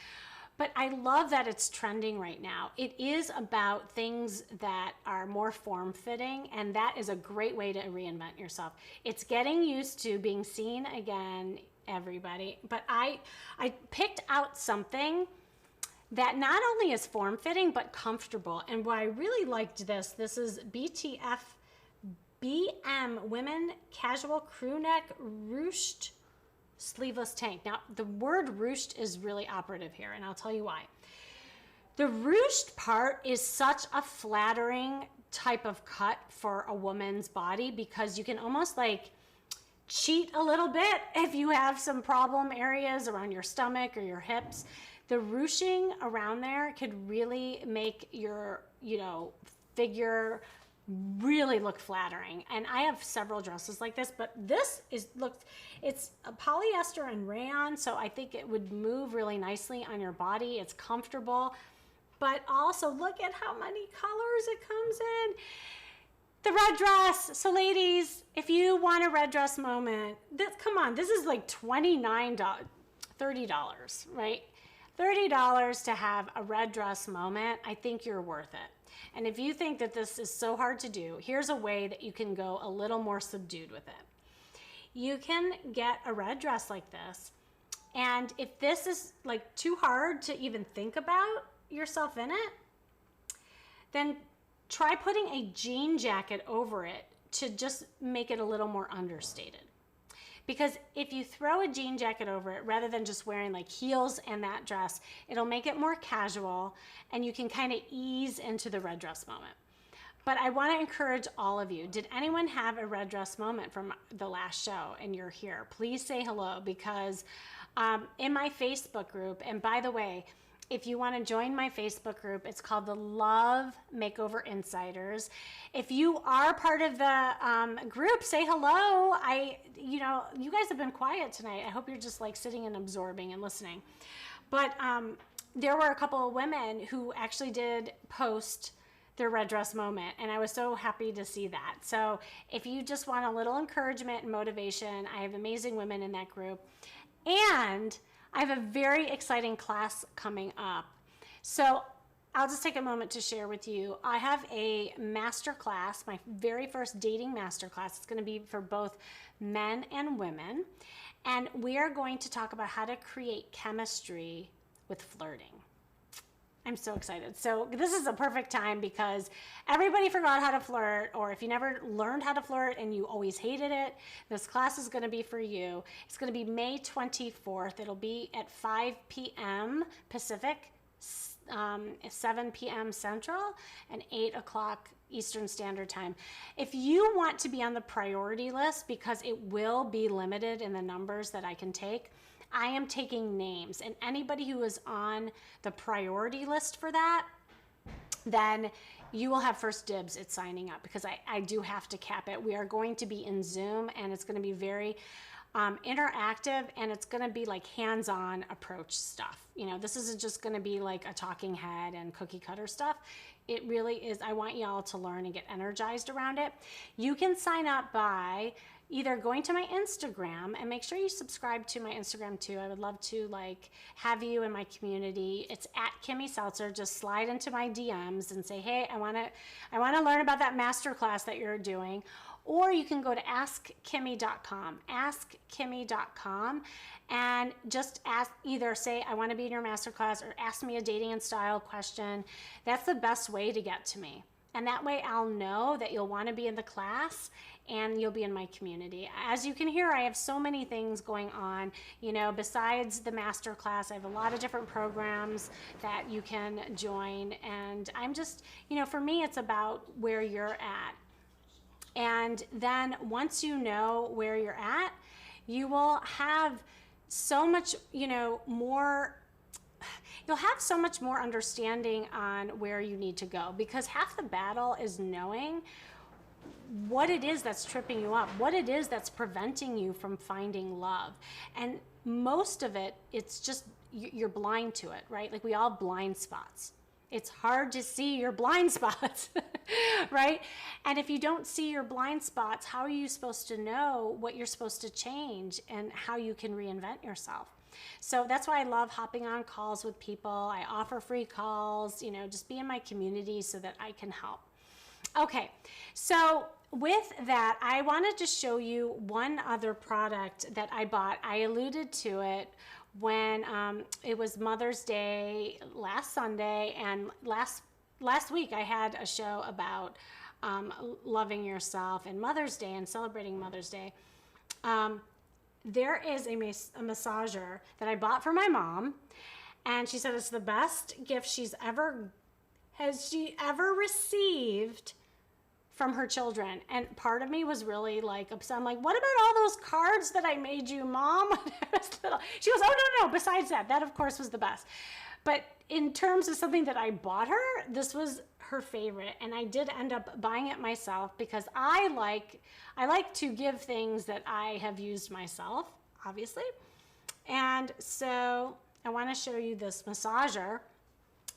But I love that it's trending right now. It is about things that are more form-fitting, and that is a great way to reinvent yourself. It's getting used to being seen again, everybody. But I picked out something that not only is form-fitting, but comfortable. And why I really liked this is BTF BM Women Casual Crew Neck Ruched Sleeveless Tank. Now, the word ruched is really operative here, and I'll tell you why. The ruched part is such a flattering type of cut for a woman's body because you can almost like cheat a little bit if you have some problem areas around your stomach or your hips. The ruching around there could really make your, figure really look flattering. And I have several dresses like this, but this it's a polyester and rayon, so I think it would move really nicely on your body. It's comfortable, but also look at how many colors it comes in. The red dress. So ladies, if you want a red dress moment, come on, this is like $29, $30, right? $30 to have a red dress moment. I think you're worth it. And if you think that this is so hard to do, here's a way that you can go a little more subdued with it. You can get a red dress like this, and if this is like too hard to even think about yourself in it, then try putting a jean jacket over it to just make it a little more understated. Because if you throw a jean jacket over it, rather than just wearing like heels and that dress, it'll make it more casual and you can kind of ease into the red dress moment. But I want to encourage all of you. Did anyone have a red dress moment from the last show and you're here? Please say hello, because in my Facebook group, and by the way, if you want to join my Facebook group, it's called the Love Makeover Insiders. If you are part of the group, say hello. You guys have been quiet tonight. I hope you're just like sitting and absorbing and listening. But there were a couple of women who actually did post their red dress moment, and I was so happy to see that. So if you just want a little encouragement and motivation, I have amazing women in that group. And I have a very exciting class coming up. So I'll just take a moment to share with you. I have a master class, my very first dating master class. It's going to be for both men and women. And we are going to talk about how to create chemistry with flirting. I'm so excited. So this is a perfect time because everybody forgot how to flirt, or if you never learned how to flirt and you always hated it, this class is going to be for you. It's going to be May 24th. It'll be at 5 p.m. Pacific, 7 p.m. Central, and 8 o'clock Eastern Standard Time. If you want to be on the priority list, because it will be limited in the numbers that I can take, I am taking names, and anybody who is on the priority list for that, then you will have first dibs at signing up, because I do have to cap it. We are going to be in Zoom, and it's going to be very interactive, and it's going to be like hands-on approach stuff. This isn't just going to be like a talking head and cookie cutter stuff. It really is. I want y'all to learn and get energized around it. You can sign up by either going to my Instagram, and make sure you subscribe to my Instagram too. I would love to have you in my community. It's at Kimmy Seltzer. Just slide into my DMs and say, hey, I want to learn about that masterclass that you're doing. Or you can go to askkimmy.com, askkimmy.com, and just either say, I want to be in your masterclass, or ask me a dating and style question. That's the best way to get to me. And that way I'll know that you'll want to be in the class and you'll be in my community. As you can hear, I have so many things going on. Besides the master class, I have a lot of different programs that you can join. And I'm just, for me, it's about where you're at. And then once you know where you're at, you will have so much, more. You'll have so much more understanding on where you need to go, because half the battle is knowing what it is that's tripping you up, what it is that's preventing you from finding love. And most of it, it's just you're blind to it, right? Like we all have blind spots. It's hard to see your blind spots, right? And if you don't see your blind spots, how are you supposed to know what you're supposed to change and how you can reinvent yourself? So that's why I love hopping on calls with people. I offer free calls, just be in my community so that I can help. Okay, so with that, I wanted to show you one other product that I bought. I alluded to it when it was Mother's Day last Sunday, and last week I had a show about loving yourself and Mother's Day and celebrating Mother's Day. There is a massager that I bought for my mom, and she said it's the best gift she ever received from her children. And part of me was really upset. I'm like, what about all those cards that I made you, Mom? She goes, oh, no, besides that of course was the best. But in terms of something that I bought her, this was her favorite, and I did end up buying it myself because I like to give things that I have used myself, obviously. And so I want to show you this massager.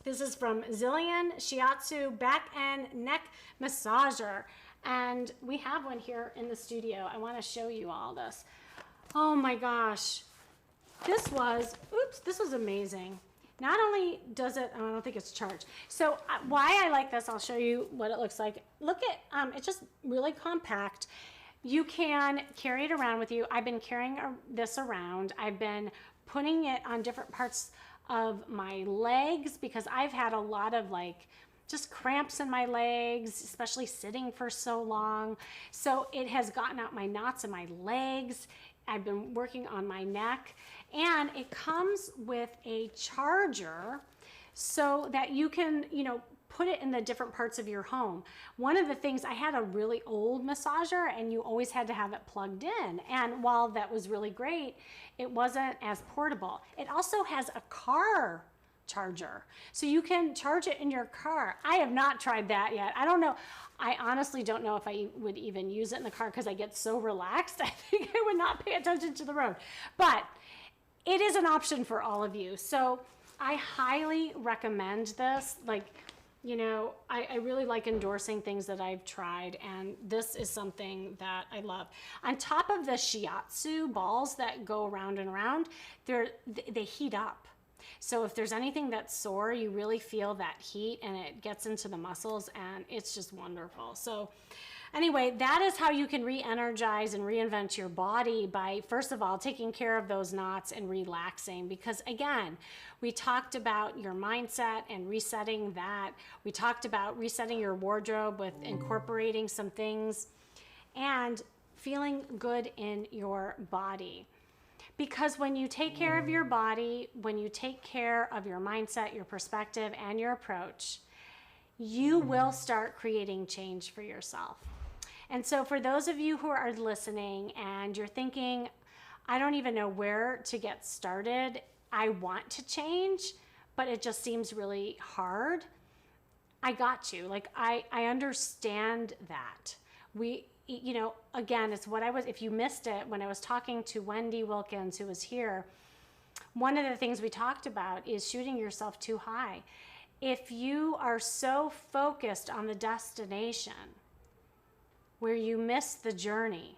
This is from Zillion Shiatsu Back and Neck Massager, and we have one here in the studio. I want to show you all this. Oh my gosh, this was amazing. Not only does it, I don't think it's charged. So why I like this, I'll show you what it looks like. Look at, it's just really compact. You can carry it around with you. I've been carrying this around. I've been putting it on different parts of my legs because I've had a lot of just cramps in my legs, especially sitting for so long. So it has gotten out my knots in my legs. I've been working on my neck, and it comes with a charger so that you can, put it in the different parts of your home. One of the things, I had a really old massager and you always had to have it plugged in. And while that was really great, it wasn't as portable. It also has a car charger, so you can charge it in your car. I have not tried that yet. I don't know. I honestly don't know if I would even use it in the car because I get so relaxed. I think I would not pay attention to the road. But it is an option for all of you. So I highly recommend this. I really like endorsing things that I've tried, and this is something that I love. On top of the shiatsu balls that go around and around, they heat up. So if there's anything that's sore, you really feel that heat and it gets into the muscles, and it's just wonderful. So anyway, that is how you can re-energize and reinvent your body by, first of all, taking care of those knots and relaxing. Because again, we talked about your mindset and resetting that. We talked about resetting your wardrobe with incorporating some things and feeling good in your body. Because when you take care of your body, when you take care of your mindset, your perspective, and your approach, you will start creating change for yourself. And so for those of you who are listening and you're thinking, I don't even know where to get started, I want to change, but it just seems really hard, I got you. I understand that. Again, it's what if you missed it, when I was talking to Wendy Wilkins, who was here, one of the things we talked about is shooting yourself too high. If you are so focused on the destination where you miss the journey,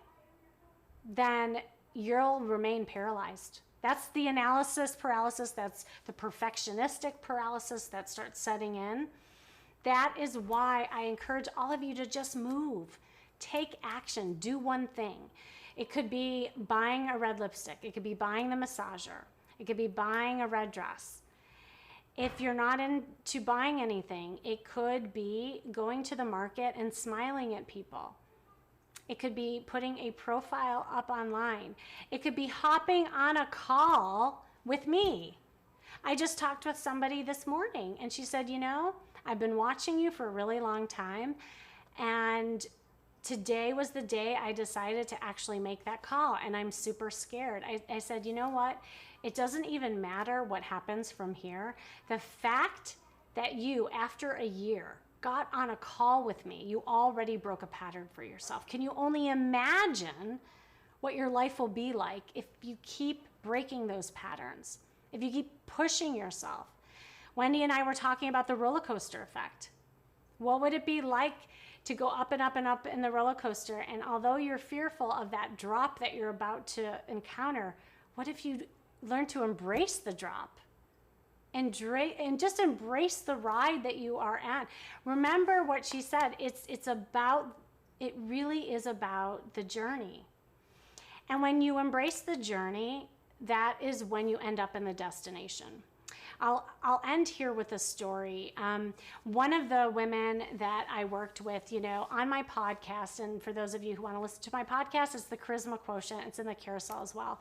then you'll remain paralyzed. That's the analysis paralysis. That's the perfectionistic paralysis that starts setting in. That is why I encourage all of you to just move. Take action. Do one thing. It could be buying a red lipstick. It could be buying the massager. It could be buying a red dress. If you're not into buying anything, it could be going to the market and smiling at people. It could be putting a profile up online. It could be hopping on a call with me. I just talked with somebody this morning and she said, I've been watching you for a really long time, and today was the day I decided to actually make that call, and I'm super scared. I said, you know what? It doesn't even matter what happens from here. The fact that you, after a year, got on a call with me, you already broke a pattern for yourself. Can you only imagine what your life will be like if you keep breaking those patterns, if you keep pushing yourself? Wendy and I were talking about the roller coaster effect. What would it be like to go up and up and up in the roller coaster? And although you're fearful of that drop that you're about to encounter, what if you learn to embrace the drop and just embrace the ride that you are at? Remember what she said. It really is about the journey. And when you embrace the journey, that is when you end up in the destination. I'll end here with a story. One of the women that I worked with, on my podcast, and for those of you who want to listen to my podcast, it's the Charisma Quotient. It's in the carousel as well.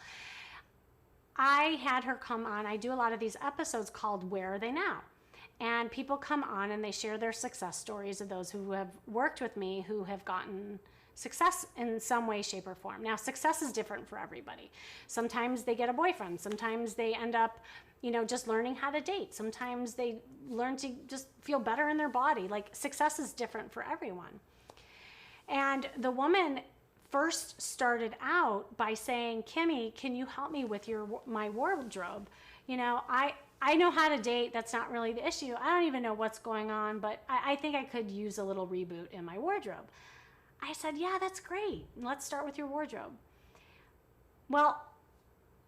I had her come on. I do a lot of these episodes called Where Are They Now? And people come on and they share their success stories of those who have worked with me who have gotten success in some way, shape, or form. Now, success is different for everybody. Sometimes they get a boyfriend. Sometimes they end up just learning how to date. Sometimes they learn to just feel better in their body. Success is different for everyone. And the woman first started out by saying, Kimmy, can you help me with my wardrobe? I know how to date. That's not really the issue. I don't even know what's going on, but I think I could use a little reboot in my wardrobe. I said, yeah, that's great. Let's start with your wardrobe. Well,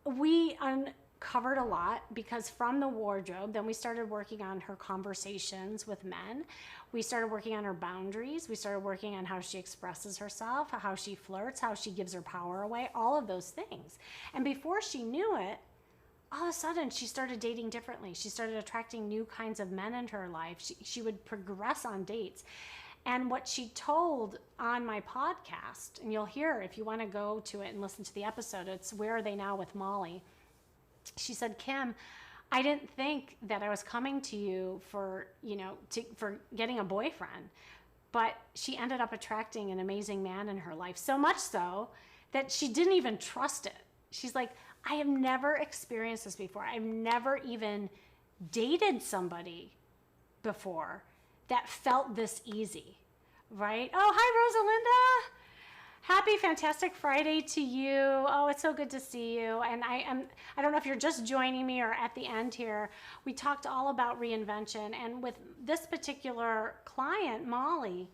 we uncovered a lot, because from the wardrobe, then we started working on her conversations with men. We started working on her boundaries. We started working on how she expresses herself, how she flirts, how she gives her power away, all of those things. And before she knew it, all of a sudden she started dating differently. She started attracting new kinds of men in her life. She would progress on dates. And what she told on my podcast, and you'll hear if you want to go to it and listen to the episode, it's Where Are They Now with Molly. She said, Kim, I didn't think that I was coming to you for, for getting a boyfriend. But she ended up attracting an amazing man in her life, so much so that she didn't even trust it. She's like, I have never experienced this before. I've never even dated somebody before that felt this easy, right? Oh, hi, Rosalinda. Happy Fantastic Friday to you. Oh, it's so good to see you. And I don't know if you're just joining me or at the end here. We talked all about reinvention. And with this particular client, Molly,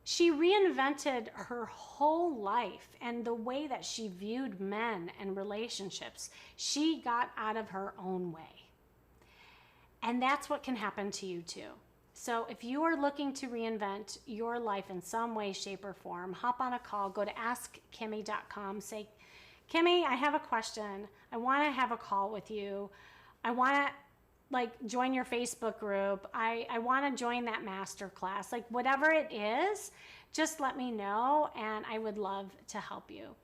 she reinvented her whole life and the way that she viewed men and relationships. She got out of her own way. And that's what can happen to you too. So if you are looking to reinvent your life in some way, shape, or form, hop on a call, go to askkimmy.com, say, Kimmy, I have a question. I want to have a call with you. I want to join your Facebook group. I want to join that master class. Whatever it is, just let me know and I would love to help you.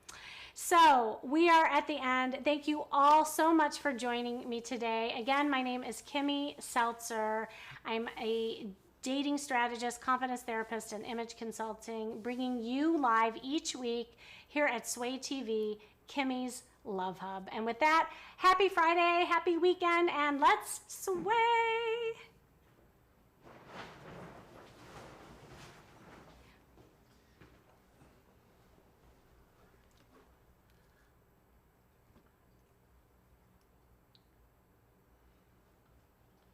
So we are at the end. Thank you all so much for joining me today. Again, my name is Kimmy Seltzer. I'm a dating strategist, confidence therapist, and image consulting, bringing you live each week here at Sway TV, Kimmy's Love Hub. And with that, happy Friday, happy weekend, and let's sway.